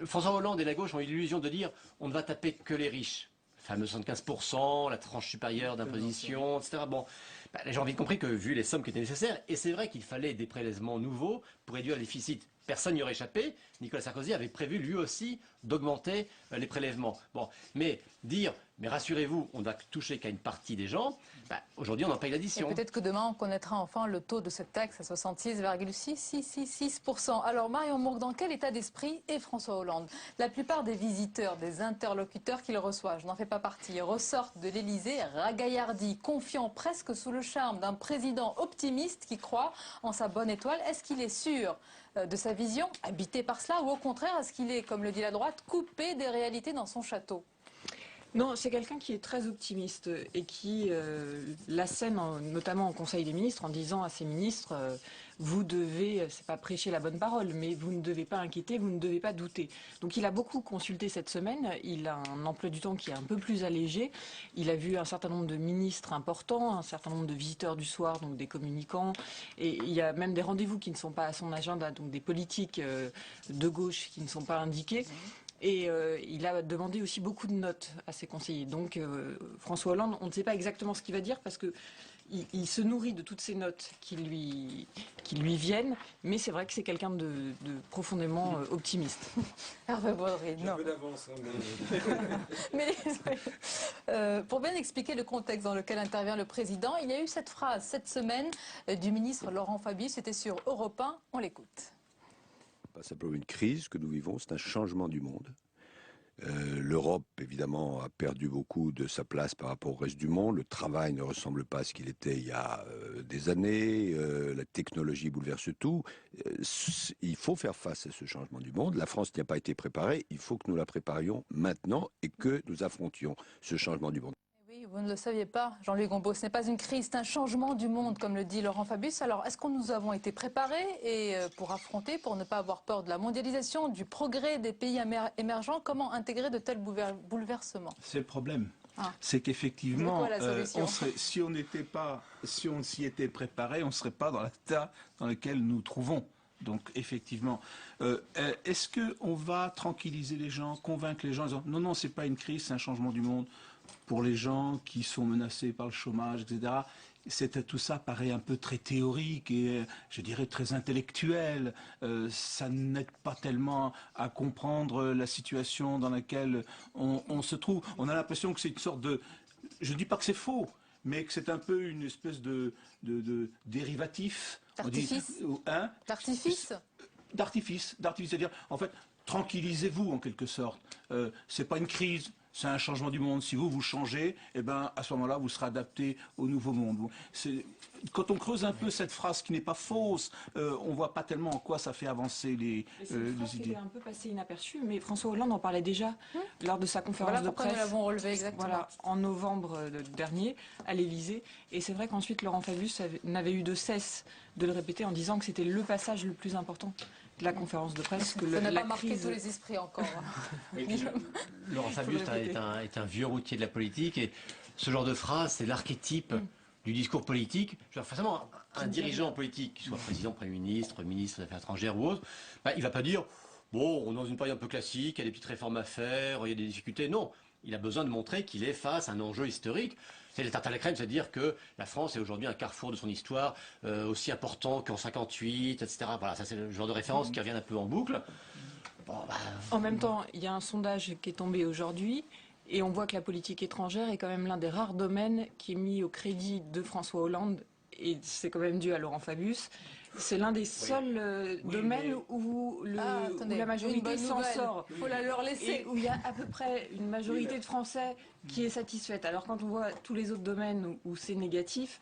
François Hollande et la gauche ont eu l'illusion de dire on ne va taper que les riches. Le fameux 75%, la tranche supérieure d'imposition, etc. Bon, ben, les gens ont vite compris que, vu les sommes qui étaient nécessaires, et c'est vrai qu'il fallait des prélèvements nouveaux pour réduire le déficit. Personne n'y aurait échappé. Nicolas Sarkozy avait prévu lui aussi d'augmenter les prélèvements. Bon, mais dire, mais rassurez-vous, on ne va toucher qu'à une partie des gens, bah, aujourd'hui on en paye l'addition. Peut-être que demain on connaîtra enfin le taux de cette taxe à 66,666%. Alors Marion Mourgue, dans quel état d'esprit est François Hollande? La plupart des visiteurs, des interlocuteurs qu'il reçoit, je n'en fais pas partie, ressortent de l'Élysée ragaillardis, confiants, presque sous le charme d'un président optimiste qui croit en sa bonne étoile. Est-ce qu'il est sûr de sa vision, habité par cela, ou au contraire, est-ce qu'il est, comme le dit la droite, coupé des réalités dans son château? Non, c'est quelqu'un qui est très optimiste et qui l'assène notamment au Conseil des ministres en disant à ses ministres vous devez, c'est pas prêcher la bonne parole, mais vous ne devez pas inquiéter, vous ne devez pas douter. Donc il a beaucoup consulté cette semaine, il a un emploi du temps qui est un peu plus allégé, il a vu un certain nombre de ministres importants, un certain nombre de visiteurs du soir, donc des communicants, et il y a même des rendez-vous qui ne sont pas à son agenda, donc des politiques de gauche qui ne sont pas indiqués. Et il a demandé aussi beaucoup de notes à ses conseillers. Donc François Hollande, on ne sait pas exactement ce qu'il va dire parce que il se nourrit de toutes ces notes qui lui viennent, mais c'est vrai que c'est quelqu'un de profondément optimiste. Hervé Baudry, non. Un peu d'avance, hein, mais pour bien expliquer le contexte dans lequel intervient le président, il y a eu cette phrase cette semaine du ministre Laurent Fabius, c'était sur Europe 1, on l'écoute. Pas simplement une crise que nous vivons, c'est un changement du monde. L'Europe, évidemment, a perdu beaucoup de sa place par rapport au reste du monde. Le travail ne ressemble pas à ce qu'il était il y a des années. La technologie bouleverse tout. Il faut faire face à ce changement du monde. La France n'y a pas été préparée. Il faut que nous la préparions maintenant et que nous affrontions ce changement du monde. Oui, vous ne le saviez pas, Jean-Louis Gombault, ce n'est pas une crise, c'est un changement du monde, comme le dit Laurent Fabius. Alors, est-ce que nous avons été préparés pour affronter, pour ne pas avoir peur de la mondialisation, du progrès des pays émergents? Comment intégrer de tels bouleversements? C'est le problème. Ah. C'est qu'effectivement, si on ne s'y était préparé, on ne serait pas dans l'état dans lequel nous nous trouvons. Donc effectivement, est-ce qu'on va tranquilliser les gens, convaincre les gens en disant non, non, c'est pas une crise, c'est un changement du monde pour les gens qui sont menacés par le chômage, etc. Tout ça paraît un peu très théorique et je dirais très intellectuel. Ça n'aide pas tellement à comprendre la situation dans laquelle on se trouve. On a l'impression que c'est une sorte de... Je ne dis pas que c'est faux, mais que c'est un peu une espèce de dérivatif. D'artifice. D'artifice, c'est-à-dire, en fait, tranquillisez-vous en quelque sorte. C'est pas une crise, c'est un changement du monde. Si vous changez, eh ben, à ce moment-là, vous serez adapté au nouveau monde. Quand on creuse un peu cette phrase qui n'est pas fausse, on voit pas tellement en quoi ça fait avancer les idées. Qui est un peu passé inaperçu, mais François Hollande en parlait déjà lors de sa conférence de presse. Voilà pourquoi nous l'avons relevé exactement. Voilà, en novembre dernier, à l'Élysée. Et c'est vrai qu'ensuite, Laurent Fabius n'avait eu de cesse de le répéter en disant que c'était le passage le plus important de la conférence de presse. Ça n'a pas marqué tous les esprits encore. Laurent Fabius est un vieux routier de la politique et ce genre de phrase, c'est l'archétype du discours politique. Forcément, un dirigeant politique, qu'il soit président, Premier ministre, ministre des Affaires étrangères ou autre, il ne va pas dire « bon, on est dans une période un peu classique, il y a des petites réformes à faire, il y a des difficultés ». Non, il a besoin de montrer qu'il est face à un enjeu historique. C'est la tarte à la crème, c'est-à-dire que la France est aujourd'hui un carrefour de son histoire aussi important qu'en 58, etc. Voilà, ça c'est le genre de référence qui revient un peu en boucle. En même temps, il y a un sondage qui est tombé aujourd'hui et on voit que la politique étrangère est quand même l'un des rares domaines qui est mis au crédit de François Hollande et c'est quand même dû à Laurent Fabius. C'est l'un des seuls domaines où la majorité s'en sort. Il faut leur laisser. Et où il y a à peu près une majorité de Français qui est satisfaite. Alors quand on voit tous les autres domaines où c'est négatif,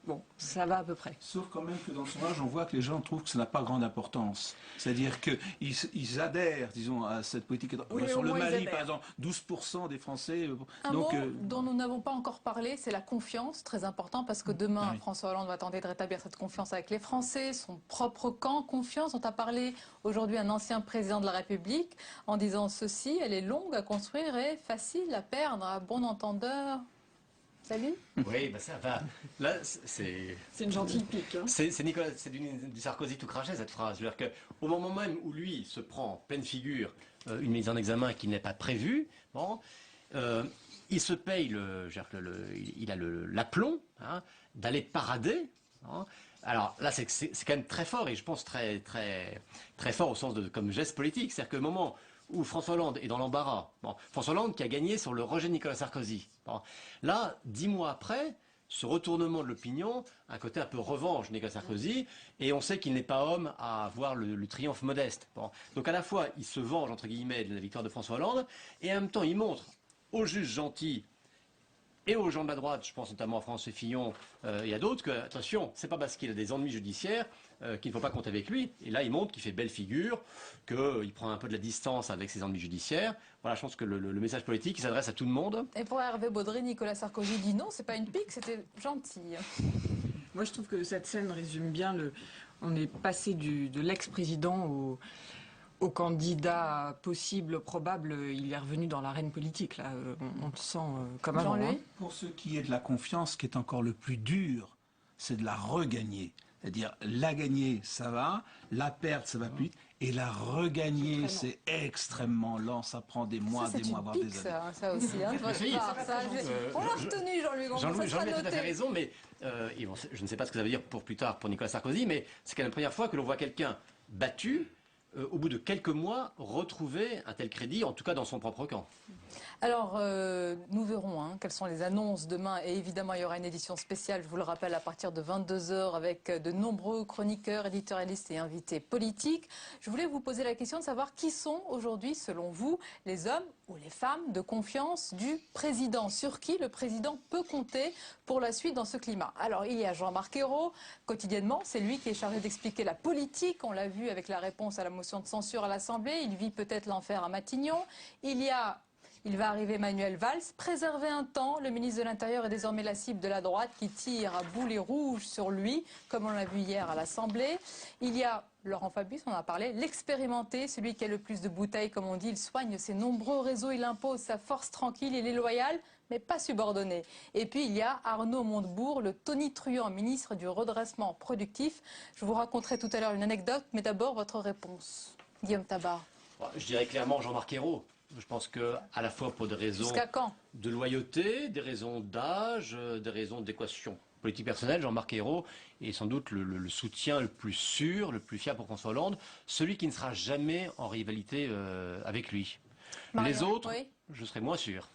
bon, ça va à peu près. Sauf quand même que dans son âge, on voit que les gens trouvent que ça n'a pas grande importance. C'est-à-dire qu'ils adhèrent, disons, à cette politique. Oui, sur le Mali, par exemple, 12% des Français... Un mot dont nous n'avons pas encore parlé, c'est la confiance, très important, parce que demain, François Hollande va tenter de rétablir cette confiance avec les Français, son propre camp, confiance. On a parlé aujourd'hui un ancien président de la République en disant ceci, elle est longue à construire et facile à perdre, à bon entendeur. Salut. Oui, ça va. Là, c'est une gentille pique. Hein. C'est du Sarkozy tout craché, cette phrase. C'est-à-dire qu'au moment même où lui se prend en pleine figure une mise en examen qui n'est pas prévue, il se paye il a l'aplomb d'aller parader. Alors là, c'est quand même très fort et je pense très, très, très fort au sens comme geste politique. C'est-à-dire que le moment où François Hollande est dans l'embarras. François Hollande qui a gagné sur le rejet de Nicolas Sarkozy. Là, 10 mois après, ce retournement de l'opinion, un côté un peu revanche de Nicolas Sarkozy, et on sait qu'il n'est pas homme à avoir le triomphe modeste. Donc à la fois, il se venge, entre guillemets, de la victoire de François Hollande, et en même temps, il montre aux juges gentils et aux gens de la droite, je pense notamment à François Fillon et à d'autres, que, attention, c'est pas parce qu'il a des ennuis judiciaires qu'il ne faut pas compter avec lui. Et là, il montre qu'il fait belle figure, qu'il prend un peu de la distance avec ses ennuis judiciaires. Voilà, je pense que le message politique, il s'adresse à tout le monde. Et pour Hervé Baudry, Nicolas Sarkozy dit non, c'est pas une pique, c'était gentil. Moi, je trouve que cette scène résume bien on est passé de l'ex-président au candidat possible, probable, il est revenu dans l'arène politique. Là. On le sent comme avant. Pour ce qui est de la confiance, ce qui est encore le plus dur, c'est de la regagner. C'est-à-dire, la gagner, ça va, la perdre, ça va plus vite. Et la regagner, c'est extrêmement lent. Ça prend des mois, voire des années. Ça aussi, hein, on l'a retenu, Jean-Louis Gombault. Jean-Louis a tout à fait raison, mais je ne sais pas ce que ça veut dire pour plus tard pour Nicolas Sarkozy, mais c'est quand même la première fois que l'on voit quelqu'un battu, au bout de quelques mois, retrouver un tel crédit, en tout cas dans son propre camp. Alors, nous verrons quelles sont les annonces demain. Et évidemment, il y aura une édition spéciale, je vous le rappelle, à partir de 22h avec de nombreux chroniqueurs, éditorialistes et invités politiques. Je voulais vous poser la question de savoir qui sont aujourd'hui, selon vous, les hommes ou les femmes de confiance du président. Sur qui le président peut compter pour la suite dans ce climat. Alors, il y a Jean-Marc Ayrault. Quotidiennement, c'est lui qui est chargé d'expliquer la politique. On l'a vu avec la réponse à la motion de censure à l'Assemblée. Il vit peut-être l'enfer à Matignon. Il va arriver Manuel Valls, préserver un temps. Le ministre de l'Intérieur est désormais la cible de la droite qui tire à boulet rouge sur lui, comme on l'a vu hier à l'Assemblée. Il y a Laurent Fabius, on en a parlé, l'expérimenté, celui qui a le plus de bouteilles, comme on dit. Il soigne ses nombreux réseaux, il impose sa force tranquille, il est loyal, mais pas subordonné. Et puis il y a Arnaud Montebourg, le tonitruant ministre du redressement productif. Je vous raconterai tout à l'heure une anecdote, mais d'abord votre réponse. Guillaume Tabar. Je dirais clairement Jean-Marc Ayrault. Je pense que à la fois pour des raisons de loyauté, des raisons d'âge, des raisons d'équation politique personnelle, Jean-Marc Ayrault est sans doute le soutien le plus sûr, le plus fiable pour François Hollande, celui qui ne sera jamais en rivalité avec lui. Marion, les autres, je serais moins sûr.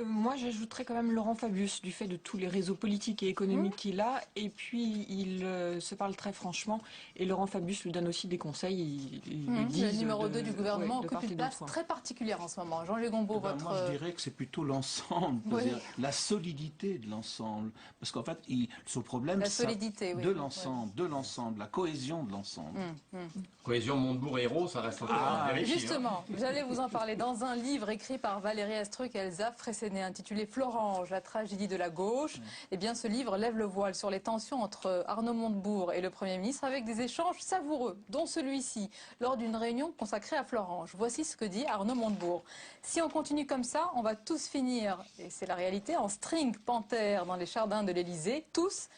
Moi, j'ajouterais quand même Laurent Fabius, du fait de tous les réseaux politiques et économiques qu'il a. Et puis, il se parle très franchement. Et Laurent Fabius lui donne aussi des conseils. Il lui dit le numéro 2 du gouvernement occupe une place très particulière en ce moment. Jean-Louis Gombault, votre... Moi, je dirais que c'est plutôt l'ensemble, la solidité de l'ensemble. Parce qu'en fait, ce problème, la solidité, de l'ensemble, la cohésion de l'ensemble. Cohésion Montebourg-Ayrault, ça reste encore à vérifier. Justement, j'allais vous en parler dans un livre écrit par Valérie Astruc et Elsa Fresséné, intitulé Florange, la tragédie de la gauche. Eh bien, ce livre lève le voile sur les tensions entre Arnaud Montebourg et le Premier ministre avec des échanges savoureux, dont celui-ci, lors d'une réunion consacrée à Florange. Voici ce que dit Arnaud Montebourg. Si on continue comme ça, on va tous finir, et c'est la réalité, en string panthère dans les jardins de l'Élysée, tous.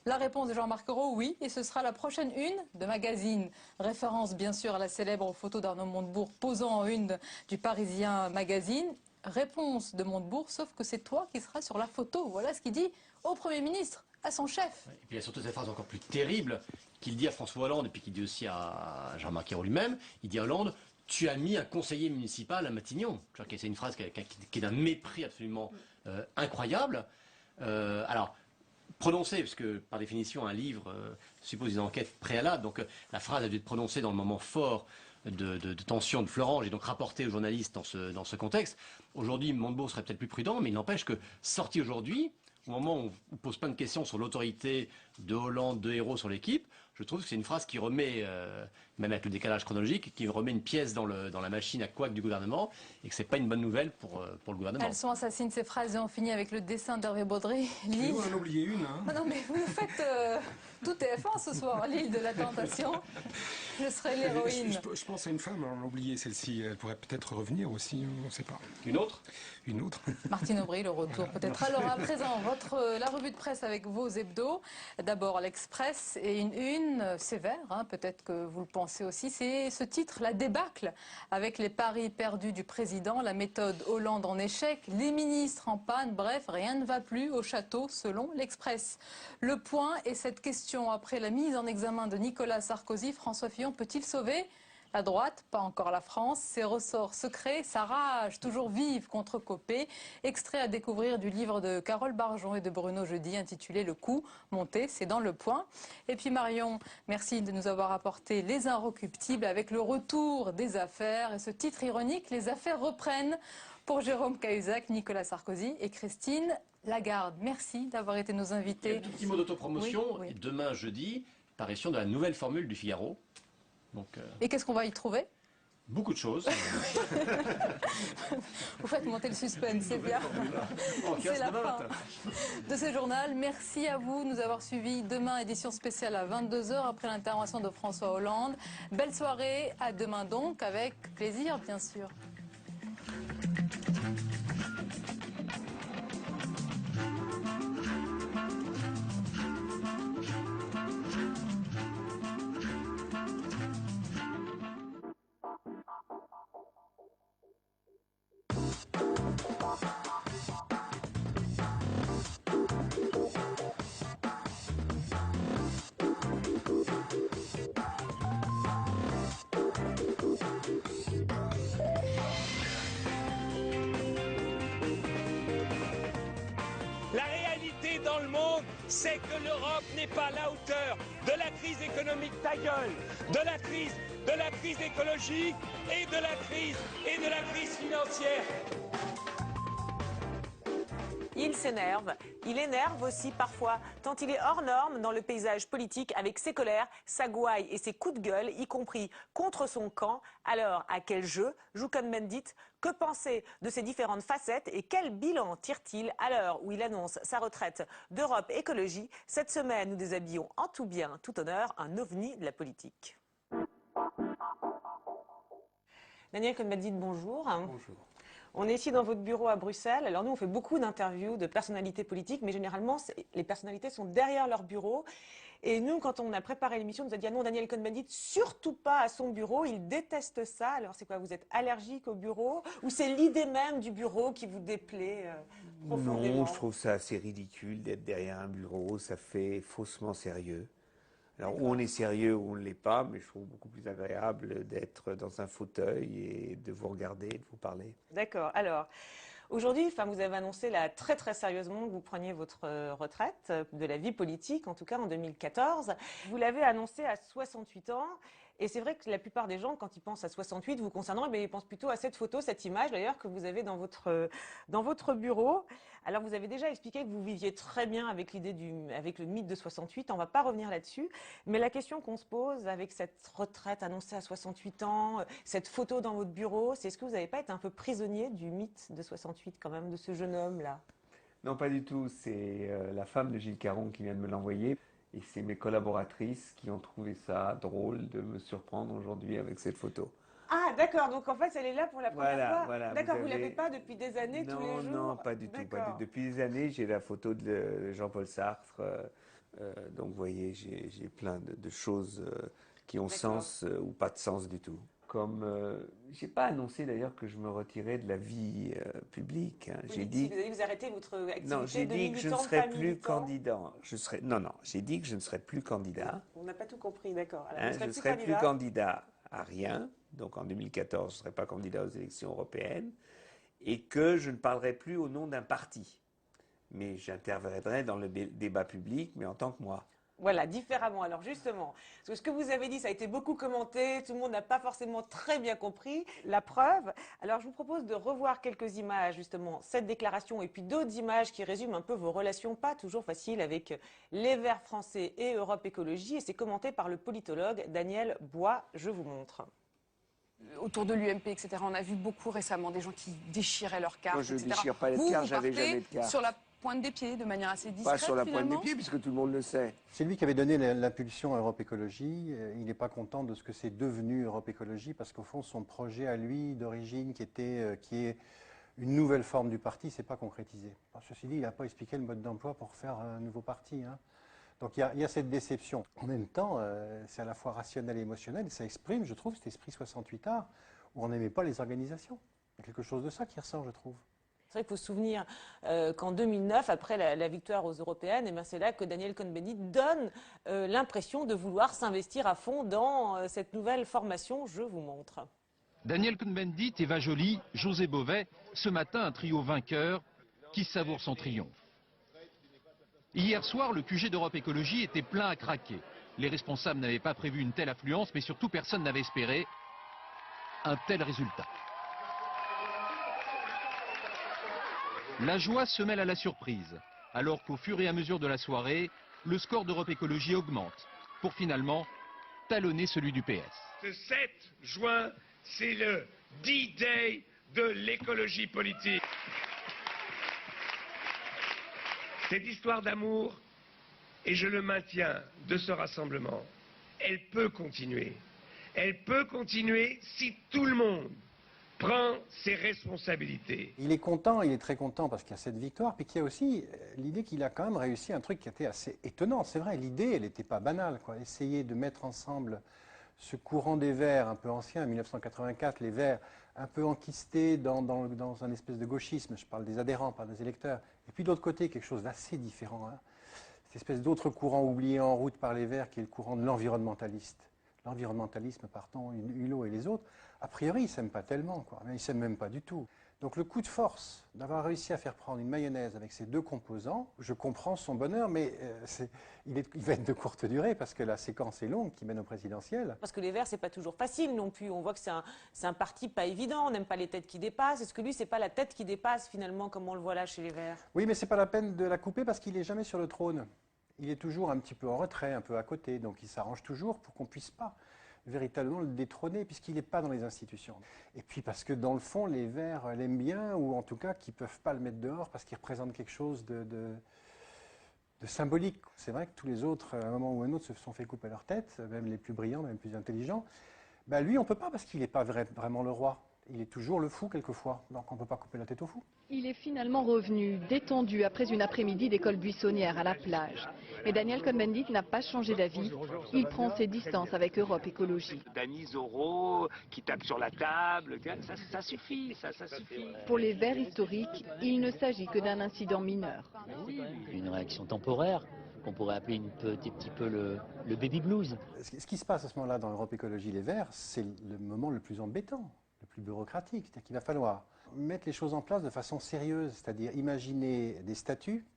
La réponse de Jean-Marc Ayrault, oui, et ce sera la prochaine une de magazine. Référence bien sûr à la célèbre photo d'Arnaud Montebourg posant en une du Parisien Magazine. Réponse de Montebourg, sauf que c'est toi qui seras sur la photo. Voilà ce qu'il dit au Premier ministre, à son chef. Et puis il y a surtout cette phrase encore plus terrible qu'il dit à François Hollande et puis qu'il dit aussi à Jean-Marc Ayrault lui-même. Il dit à Hollande, tu as mis un conseiller municipal à Matignon. C'est une phrase qui est d'un mépris absolument incroyable. Alors, prononcé, parce que par définition un livre suppose une enquête préalable, donc la phrase a dû être prononcée dans le moment fort de tension de Florange et donc rapportée aux journalistes dans ce contexte. Aujourd'hui, Montebourg serait peut-être plus prudent, mais il n'empêche que sorti aujourd'hui, au moment où on pose plein de questions sur l'autorité de Hollande, de Ayrault sur l'équipe, je trouve que c'est une phrase qui remet, même avec le décalage chronologique, qui remet une pièce dans la machine à couac du gouvernement et que c'est pas une bonne nouvelle pour le gouvernement. Elles sont assassines ces phrases et on finit avec le dessin d'Hervé Baudry. L'île. Vous en oubliez une. Ah non mais vous nous faites tout TF1 ce soir, l'île de la tentation. Je serai l'héroïne. Je pense à une femme, on a oublié celle-ci, elle pourrait peut-être revenir aussi, on ne sait pas. Une autre? Une autre. Martine Aubry, le retour peut-être. Alors à présent, la revue de presse avec vos hebdos. D'abord l'Express et une sévère, peut-être que vous le pensez aussi, c'est ce titre, la débâcle, avec les paris perdus du président, la méthode Hollande en échec, les ministres en panne, bref, rien ne va plus au château selon l'Express. Le Point est cette question, après la mise en examen de Nicolas Sarkozy, François Fillon peut-il sauver la droite, pas encore la France, ses ressorts secrets, sa rage toujours vive contre Copé. Extrait à découvrir du livre de Carole Barjon et de Bruno Jeudi intitulé Le coup monté, c'est dans Le Point. Et puis Marion, merci de nous avoir apporté Les Inrecuptibles avec le retour des affaires et ce titre ironique, les affaires reprennent pour Jérôme Cahuzac, Nicolas Sarkozy et Christine Lagarde. Merci d'avoir été nos invités. Un tout petit mot d'autopromotion, oui. Demain jeudi, parution de la nouvelle formule du Figaro. Donc, et qu'est-ce qu'on va y trouver? Beaucoup de choses. Vous faites monter le suspense, c'est bien. C'est la fin de ce journal. Merci à vous de nous avoir suivis. Demain, édition spéciale à 22h après l'intervention de François Hollande. Belle soirée, à demain donc, avec plaisir bien sûr. La réalité dans le monde, c'est que l'Europe n'est pas à la hauteur de la crise économique, ta gueule, de la crise écologique et de la crise financière. Il s'énerve, il énerve aussi parfois, tant il est hors norme dans le paysage politique avec ses colères, sa gouaille et ses coups de gueule, y compris contre son camp. Alors, à quel jeu joue Cohn-Bendit? Que penser de ces différentes facettes et quel bilan tire-t-il à l'heure où il annonce sa retraite d'Europe Écologie? Cette semaine, nous déshabillons en tout bien, tout honneur, un ovni de la politique. Daniel Cohn-Bendit, bonjour. Bonjour. On est ici dans votre bureau à Bruxelles. Alors nous, on fait beaucoup d'interviews de personnalités politiques, mais généralement, les personnalités sont derrière leur bureau. Et nous, quand on a préparé l'émission, on nous a dit « Ah non, Daniel Cohn-Bendit, surtout pas à son bureau, il déteste ça ». Alors c'est quoi, vous êtes allergique au bureau? Ou c'est l'idée même du bureau qui vous déplaît profondément? Non, je trouve ça assez ridicule d'être derrière un bureau, ça fait faussement sérieux. Alors, ou on est sérieux ou on ne l'est pas, mais je trouve beaucoup plus agréable d'être dans un fauteuil et de vous regarder et de vous parler. D'accord. Alors, aujourd'hui, vous avez annoncé là, très très sérieusement que vous preniez votre retraite de la vie politique, en tout cas en 2014. Vous l'avez annoncé à 68 ans. Et c'est vrai que la plupart des gens, quand ils pensent à 68, vous concernant, ils pensent plutôt à cette photo, cette image d'ailleurs que vous avez dans votre bureau. Alors vous avez déjà expliqué que vous viviez très bien avec avec le mythe de 68, on ne va pas revenir là-dessus. Mais la question qu'on se pose avec cette retraite annoncée à 68 ans, cette photo dans votre bureau, c'est est-ce que vous n'avez pas été un peu prisonnier du mythe de 68 quand même, de ce jeune homme-là? Non, pas du tout. C'est la femme de Gilles Caron qui vient de me l'envoyer. Et c'est mes collaboratrices qui ont trouvé ça drôle de me surprendre aujourd'hui avec cette photo. Ah, d'accord. Donc, en fait, elle est là pour la première fois. Voilà. D'accord, vous ne l'avez pas depuis des années, tous les jours? Non, pas du tout. Depuis des années, j'ai la photo de Jean-Paul Sartre. Donc, vous voyez, j'ai plein de choses qui ont sens ou pas de sens du tout. Comme j'ai pas annoncé d'ailleurs que je me retirais de la vie publique. Hein. J'ai dit que vous arrêtez votre activité. Non, j'ai dit que je ne serais plus candidat. Non, j'ai dit que je ne serais plus candidat. On n'a pas tout compris, d'accord. Je ne serais plus candidat à rien. Donc en 2014, je ne serais pas candidat aux élections européennes. Et que je ne parlerai plus au nom d'un parti. Mais j'interviendrai dans le débat public, mais en tant que moi. Voilà, différemment. Alors justement, parce que ce que vous avez dit, ça a été beaucoup commenté, tout le monde n'a pas forcément très bien compris la preuve. Alors je vous propose de revoir quelques images, justement, cette déclaration, et puis d'autres images qui résument un peu vos relations pas toujours faciles avec les Verts français et Europe Écologie, et c'est commenté par le politologue Daniel Bois. Je vous montre. Autour de l'UMP, etc. On a vu beaucoup récemment des gens qui déchiraient leurs cartes. Moi, je ne etc. déchire pas les cartes, j'avais jamais de cartes. Sur la pointe des pieds, de manière assez discrète. Pas sur la pointe des finalement. pieds, puisque tout le monde le sait. C'est lui qui avait donné l'impulsion à Europe Écologie. Il n'est pas content de ce que c'est devenu Europe Écologie, parce qu'au fond, son projet à lui, d'origine, qui est une nouvelle forme du parti, s'est pas concrétisé. Alors, ceci dit, il n'a pas expliqué le mode d'emploi pour faire un nouveau parti. Hein. Donc il y a cette déception. En même temps, c'est à la fois rationnel et émotionnel, et ça exprime, je trouve, cet esprit 68ard, où on n'aimait pas les organisations. Il y a quelque chose de ça qui ressort, je trouve. C'est vrai qu'il faut se souvenir qu'en 2009, après la victoire aux Européennes, c'est là que Daniel Cohn-Bendit donne l'impression de vouloir s'investir à fond dans cette nouvelle formation. Je vous montre. Daniel Cohn-Bendit, Eva Joly, José Bové, ce matin un trio vainqueur qui savoure son triomphe. Hier soir, le QG d'Europe Écologie était plein à craquer. Les responsables n'avaient pas prévu une telle affluence, mais surtout personne n'avait espéré un tel résultat. La joie se mêle à la surprise, alors qu'au fur et à mesure de la soirée, le score d'Europe Écologie augmente, pour finalement talonner celui du PS. Ce 7 juin, c'est le D-Day de l'écologie politique. Cette histoire d'amour, et je le maintiens, de ce rassemblement, elle peut continuer. Elle peut continuer si tout le monde prend ses responsabilités. Il est content, il est très content parce qu'il y a cette victoire, puis qu'il y a aussi l'idée qu'il a quand même réussi un truc qui était assez étonnant. C'est vrai, l'idée, elle n'était pas banale, quoi. Essayer de mettre ensemble ce courant des Verts un peu ancien, en 1984, les Verts un peu enquistés dans un espèce de gauchisme, je parle des adhérents, pas des électeurs, et puis de l'autre côté, quelque chose d'assez différent, hein, cette espèce d'autre courant oublié en route par les Verts, qui est le courant de l'environnementaliste. L'environnementalisme, pardon, Hulot et les autres, a priori, ils ne s'aiment pas tellement, quoi, mais ils ne s'aiment même pas du tout. Donc le coup de force d'avoir réussi à faire prendre une mayonnaise avec ces deux composants, je comprends son bonheur, mais il va être de courte durée parce que la séquence est longue qui mène au présidentiel. Parce que les Verts, c'est pas toujours facile non plus. On voit que c'est un parti pas évident. On n'aime pas les têtes qui dépassent. Est-ce que lui, c'est pas la tête qui dépasse finalement, comme on le voit là chez les Verts? Oui, mais c'est pas la peine de la couper parce qu'il n'est jamais sur le trône. Il est toujours un petit peu en retrait, un peu à côté, donc il s'arrange toujours pour qu'on puisse pas véritablement le détrôner, puisqu'il n'est pas dans les institutions. Et puis parce que dans le fond, les Verts l'aiment bien, ou en tout cas qu'ils ne peuvent pas le mettre dehors, parce qu'il représente quelque chose de symbolique. C'est vrai que tous les autres, à un moment ou à un autre, se sont fait couper leur tête, même les plus brillants, même les plus intelligents. Ben lui, on ne peut pas, parce qu'il n'est pas vraiment le roi. Il est toujours le fou, quelquefois, donc on ne peut pas couper la tête au fou. Il est finalement revenu, détendu, après une après-midi d'école buissonnière à la plage. Mais Daniel Cohn-Bendit n'a pas changé d'avis. Il prend ses distances avec Europe Écologie. Dany Zorro qui tape sur la table, ça suffit, ça suffit. Pour les Verts historiques, il ne s'agit que d'un incident mineur. Une réaction temporaire qu'on pourrait appeler un petit peu le baby blues. Ce qui se passe à ce moment-là dans Europe Écologie Les Verts, c'est le moment le plus embêtant, le plus bureaucratique. C'est-à-dire qu'il va falloir mettre les choses en place de façon sérieuse, c'est-à-dire imaginer des statuts.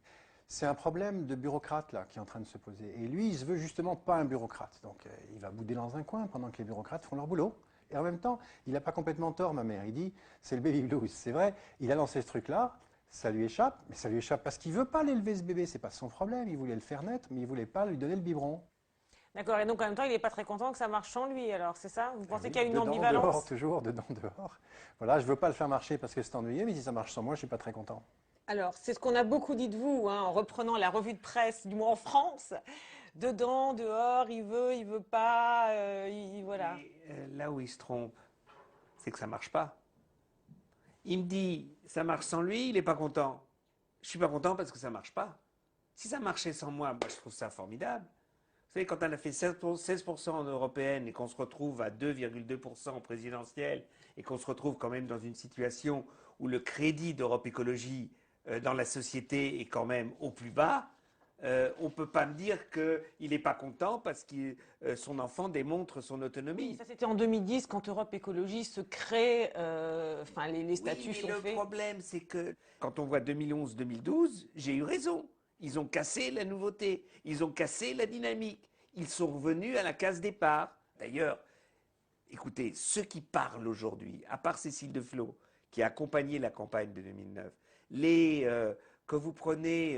C'est un problème de bureaucrate là qui est en train de se poser. Et lui, il se veut justement pas un bureaucrate. Donc il va bouder dans un coin pendant que les bureaucrates font leur boulot. Et en même temps, il n'a pas complètement tort, ma mère. Il dit, c'est le baby blues. C'est vrai, il a lancé ce truc-là, ça lui échappe, mais ça lui échappe parce qu'il ne veut pas l'élever ce bébé. C'est pas son problème. Il voulait le faire naître, mais il ne voulait pas lui donner le biberon. D'accord, et donc en même temps, il n'est pas très content que ça marche sans lui, alors c'est ça? Vous pensez qu'il y a une dedans, ambivalence? Dehors, toujours, dedans, dehors. Voilà, je ne veux pas le faire marcher parce que c'est ennuyeux, mais si ça marche sans moi, je ne suis pas très content. Alors, c'est ce qu'on a beaucoup dit de vous, hein, en reprenant la revue de presse, du moins en France. Dedans, dehors, il veut pas, voilà. Et, là où il se trompe, c'est que ça marche pas. Il me dit, ça marche sans lui, il n'est pas content. Je suis pas content parce que ça marche pas. Si ça marchait sans moi, bah, je trouve ça formidable. Vous savez, quand on a fait 16% en européenne et qu'on se retrouve à 2,2% en présidentielle et qu'on se retrouve quand même dans une situation où le crédit d'Europe Écologie dans la société est quand même au plus bas, on ne peut pas me dire qu'il n'est pas content parce que son enfant démontre son autonomie. Oui, ça c'était en 2010 quand Europe Écologie se crée, les statuts oui, mais sont faits. Le problème, c'est que quand on voit 2011-2012, j'ai eu raison. Ils ont cassé la nouveauté, ils ont cassé la dynamique, ils sont revenus à la case départ. D'ailleurs, écoutez, ceux qui parlent aujourd'hui, à part Cécile Deflot, qui a accompagné la campagne de 2009, que vous prenez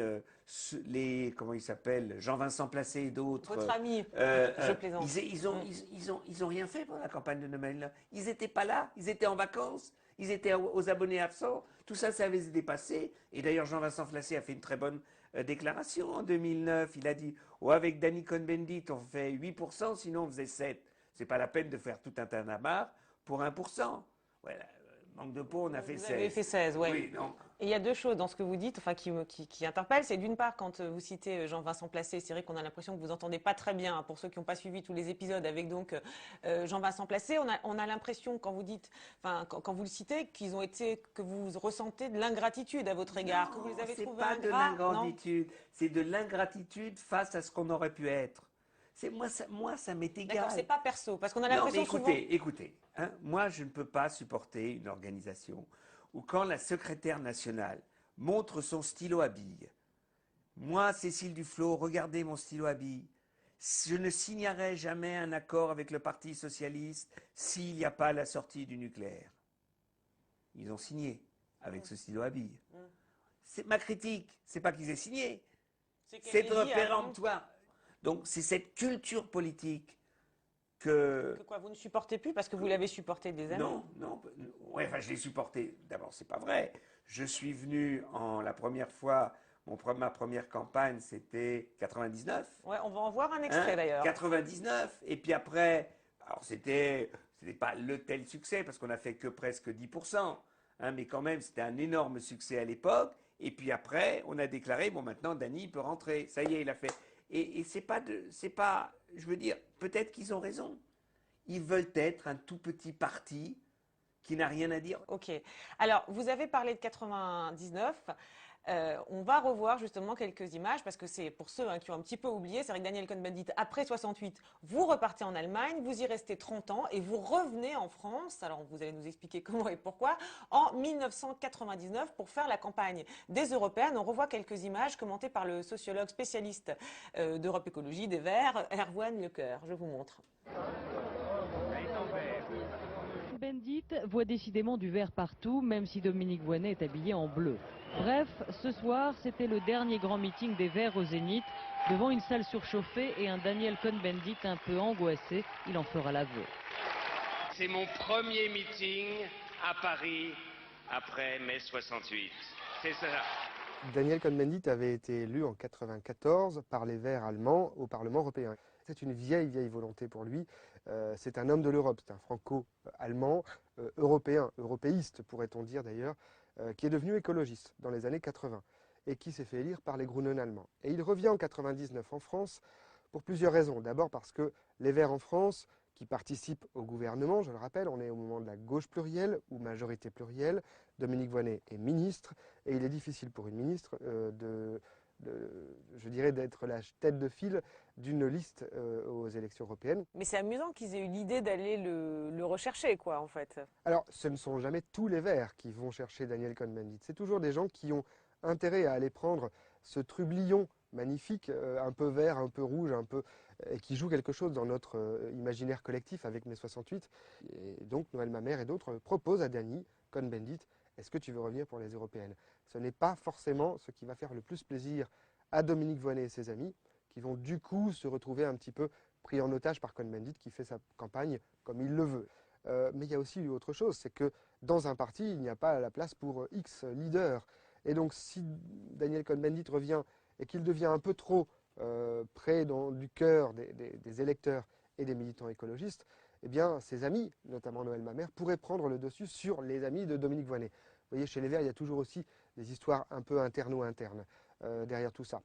comment il s'appelle, Jean-Vincent Placé et d'autres. Votre ami, je plaisante. Ils ont rien fait pour la campagne de 2009. Ils n'étaient pas là, ils étaient en vacances, ils étaient aux abonnés absents. Tout ça, ça avait dépassé. Et d'ailleurs, Jean-Vincent Placé a fait une très bonne déclaration en 2009. Il a dit, avec Dany Cohn-Bendit, on fait 8%, sinon on faisait 7%. C'est pas la peine de faire tout un tintamarre pour 1%. Voilà. Manque de peau, on a fait 16. Vous avez fait 16, ouais. Oui, donc. Et il y a deux choses dans ce que vous dites, qui interpellent. C'est d'une part, quand vous citez Jean-Vincent Placé, c'est vrai qu'on a l'impression que vous entendez pas très bien, hein, pour ceux qui n'ont pas suivi tous les épisodes avec donc Jean-Vincent Placé. On a l'impression, quand vous dites, quand vous le citez, que vous ressentez de l'ingratitude à votre égard, que vous les avez trouvés ingrats. C'est pas de l'ingratitude, c'est de l'ingratitude face à ce qu'on aurait pu être. Moi, ça m'est égal. D'accord, c'est pas perso, parce qu'on a l'impression souvent... Écoutez, hein, moi, je ne peux pas supporter une organisation où quand la secrétaire nationale montre son stylo à billes, moi, Cécile Duflot, regardez mon stylo à billes, je ne signerai jamais un accord avec le Parti socialiste s'il n'y a pas la sortie du nucléaire. Ils ont signé avec ce stylo à billes. C'est ma critique, c'est pas qu'ils aient signé, c'est péremptoire. Donc c'est cette culture politique que quoi, vous ne supportez plus parce que vous l'avez supporté des années? Non. Ouais, enfin, je l'ai supporté. D'abord, c'est pas vrai. Je suis venu la première fois, ma première campagne, c'était 99. Ouais, on va en voir un extrait d'ailleurs. 99. Et puis après, alors c'était pas le tel succès parce qu'on a fait que presque 10%. Hein, mais quand même, c'était un énorme succès à l'époque. Et puis après, on a déclaré, bon, maintenant, Dany peut rentrer. Ça y est, il a fait. Et c'est pas, je veux dire, peut-être qu'ils ont raison. Ils veulent être un tout petit parti qui n'a rien à dire. Ok. Alors, vous avez parlé de 99. On va revoir justement quelques images parce que c'est pour ceux qui ont un petit peu oublié, c'est vrai que Daniel Cohn-Bendit, après 68, vous repartez en Allemagne, vous y restez 30 ans et vous revenez en France, alors vous allez nous expliquer comment et pourquoi, en 1999 pour faire la campagne des Européennes. On revoit quelques images commentées par le sociologue spécialiste d'Europe Écologie des Verts, Erwan Lecoeur. Je vous montre. Bendit voit décidément du vert partout, même si Dominique Voynet est habillé en bleu. Bref, ce soir, c'était le dernier grand meeting des Verts au Zénith, devant une salle surchauffée et un Daniel Cohn-Bendit un peu angoissé. Il en fera l'aveu. C'est mon premier meeting à Paris après mai 68. C'est ça. Daniel Cohn-Bendit avait été élu en 1994 par les Verts allemands au Parlement européen. C'est une vieille volonté pour lui. C'est un homme de l'Europe, c'est un franco-allemand, européen, européiste pourrait-on dire d'ailleurs, qui est devenu écologiste dans les années 80 et qui s'est fait élire par les Grünen allemands. Et il revient en 99 en France pour plusieurs raisons. D'abord parce que les Verts en France, qui participent au gouvernement, je le rappelle, on est au moment de la gauche plurielle ou majorité plurielle, Dominique Voynet est ministre, et il est difficile pour une ministre je dirais d'être la tête de file d'une liste aux élections européennes. Mais c'est amusant qu'ils aient eu l'idée d'aller le rechercher, quoi, en fait. Alors, ce ne sont jamais tous les Verts qui vont chercher Daniel Cohn-Bendit. C'est toujours des gens qui ont intérêt à aller prendre ce trublion magnifique, un peu vert, un peu rouge, et qui joue quelque chose dans notre imaginaire collectif avec mai 68. Et donc, Noël Mamère et d'autres proposent à Dany Cohn-Bendit, est-ce que tu veux revenir pour les européennes? Ce n'est pas forcément ce qui va faire le plus plaisir à Dominique Voynet et ses amis, qui vont du coup se retrouver un petit peu pris en otage par Cohn-Bendit, qui fait sa campagne comme il le veut. Mais il y a aussi autre chose, c'est que dans un parti, il n'y a pas la place pour X leader. Et donc si Daniel Cohn-Bendit revient et qu'il devient un peu trop près du cœur des électeurs et des militants écologistes, eh bien ses amis, notamment Noël Mamère, pourraient prendre le dessus sur les amis de Dominique Voynet. Vous voyez, chez les Verts, il y a toujours aussi des histoires un peu internes derrière tout ça.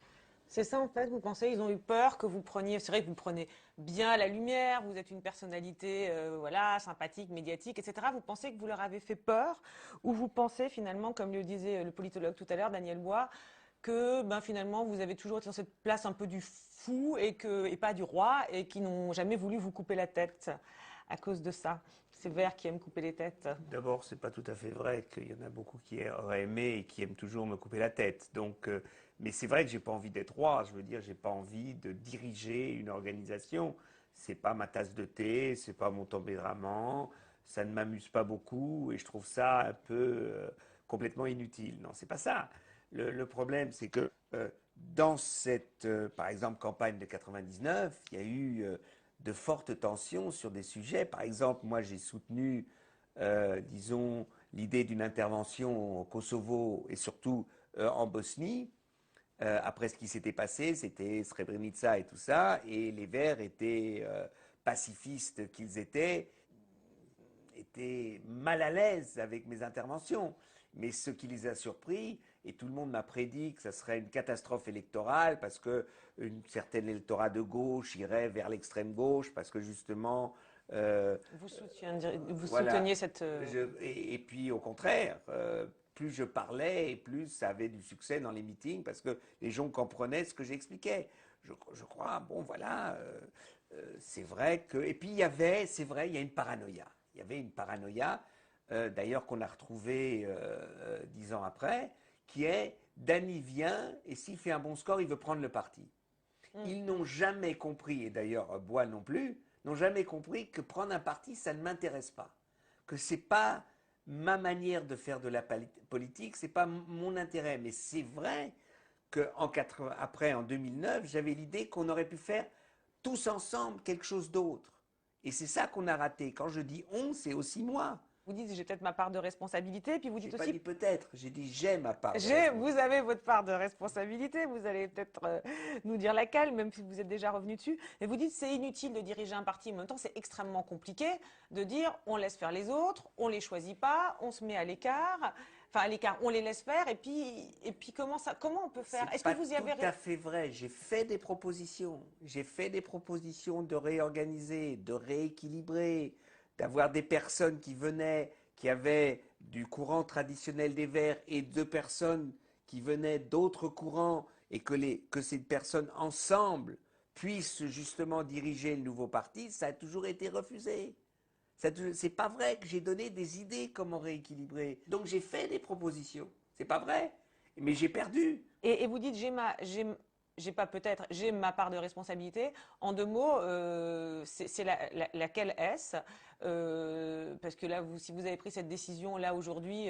C'est ça en fait, vous pensez, ils ont eu peur que vous preniez, c'est vrai que vous prenez bien la lumière, vous êtes une personnalité voilà, sympathique, médiatique, etc. Vous pensez que vous leur avez fait peur ou vous pensez finalement, comme le disait le politologue tout à l'heure, Daniel Bois, que finalement vous avez toujours été dans cette place un peu du fou et pas du roi et qui n'ont jamais voulu vous couper la tête à cause de ça? Ces Verts qui aiment couper les têtes. D'abord, c'est pas tout à fait vrai qu'il y en a beaucoup qui auraient aimé et qui aiment toujours me couper la tête. Donc, mais c'est vrai que j'ai pas envie d'être roi. Je veux dire, j'ai pas envie de diriger une organisation. C'est pas ma tasse de thé, c'est pas mon tempérament. Ça ne m'amuse pas beaucoup et je trouve ça un peu complètement inutile. Non, c'est pas ça. Le problème, c'est que dans cette, par exemple, campagne de 99, il y a eu de fortes tensions sur des sujets. Par exemple, moi j'ai soutenu, disons, l'idée d'une intervention au Kosovo et surtout en Bosnie. Après ce qui s'était passé, c'était Srebrenica et tout ça, et les Verts étaient pacifistes qu'ils étaient mal à l'aise avec mes interventions. Mais ce qui les a surpris, et tout le monde m'a prédit que ça serait une catastrophe électorale parce que une certaine électorat de gauche irait vers l'extrême gauche parce que justement... vous souteniez cette... Et puis au contraire, plus je parlais et plus ça avait du succès dans les meetings parce que les gens comprenaient ce que j'expliquais. Je crois, bon voilà, c'est vrai que... Et puis il y avait, c'est vrai, il y a une paranoïa. Il y avait une paranoïa, d'ailleurs qu'on a retrouvée 10 ans après, qui est Dany vient et s'il fait un bon score, il veut prendre le parti. Ils n'ont jamais compris, et d'ailleurs Bois non plus, n'ont jamais compris que prendre un parti, ça ne m'intéresse pas. Que c'est pas ma manière de faire de la politique, c'est pas mon intérêt. Mais c'est vrai qu'après, en 2009, j'avais l'idée qu'on aurait pu faire tous ensemble quelque chose d'autre. Et c'est ça qu'on a raté. Quand je dis on, c'est aussi moi. Vous dites j'ai peut-être ma part de responsabilité, puis vous dites J'ai aussi... pas dit peut-être, j'ai dit j'ai ma part. Vous avez votre part de responsabilité, vous allez peut-être nous dire laquelle, même si vous êtes déjà revenu dessus. Et vous dites c'est inutile de diriger un parti, en même temps c'est extrêmement compliqué de dire on laisse faire les autres, on les choisit pas, on se met à l'écart, enfin à l'écart, on les laisse faire, et puis comment on peut faire? Est-ce que vous y avez... C'est tout à fait vrai, j'ai fait des propositions. J'ai fait des propositions de réorganiser, de rééquilibrer, d'avoir des personnes qui venaient, qui avaient du courant traditionnel des Verts et de personnes qui venaient d'autres courants et que ces personnes ensemble puissent justement diriger le nouveau parti, ça a toujours été refusé. C'est pas vrai que j'ai donné des idées comment rééquilibrer. Donc j'ai fait des propositions, c'est pas vrai, mais j'ai perdu. Et vous dites j'ai ma part de responsabilité. En 2 mots, c'est laquelle est-ce? Parce que là, si vous avez pris cette décision là aujourd'hui...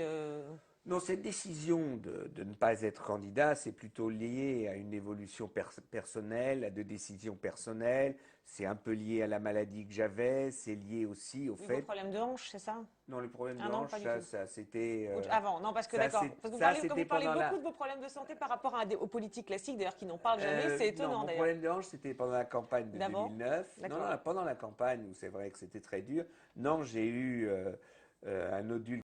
Non, cette décision de ne pas être candidat, c'est plutôt lié à une évolution personnelle, à des décisions personnelles. C'est un peu lié à la maladie que j'avais, c'est lié aussi au fait... Vos problèmes de hanche, c'est ça? Non, le problème de non, hanche, ça c'était... Avant, non, parce que d'accord. Parce que vous parlez beaucoup de vos problèmes de santé par rapport aux politiques classiques, d'ailleurs, qui n'en parlent jamais, c'est étonnant non, d'ailleurs. Mon problème de hanche, c'était pendant la campagne de 2009. Non, pendant la campagne, où c'est vrai que c'était très dur. Non, j'ai eu un nodule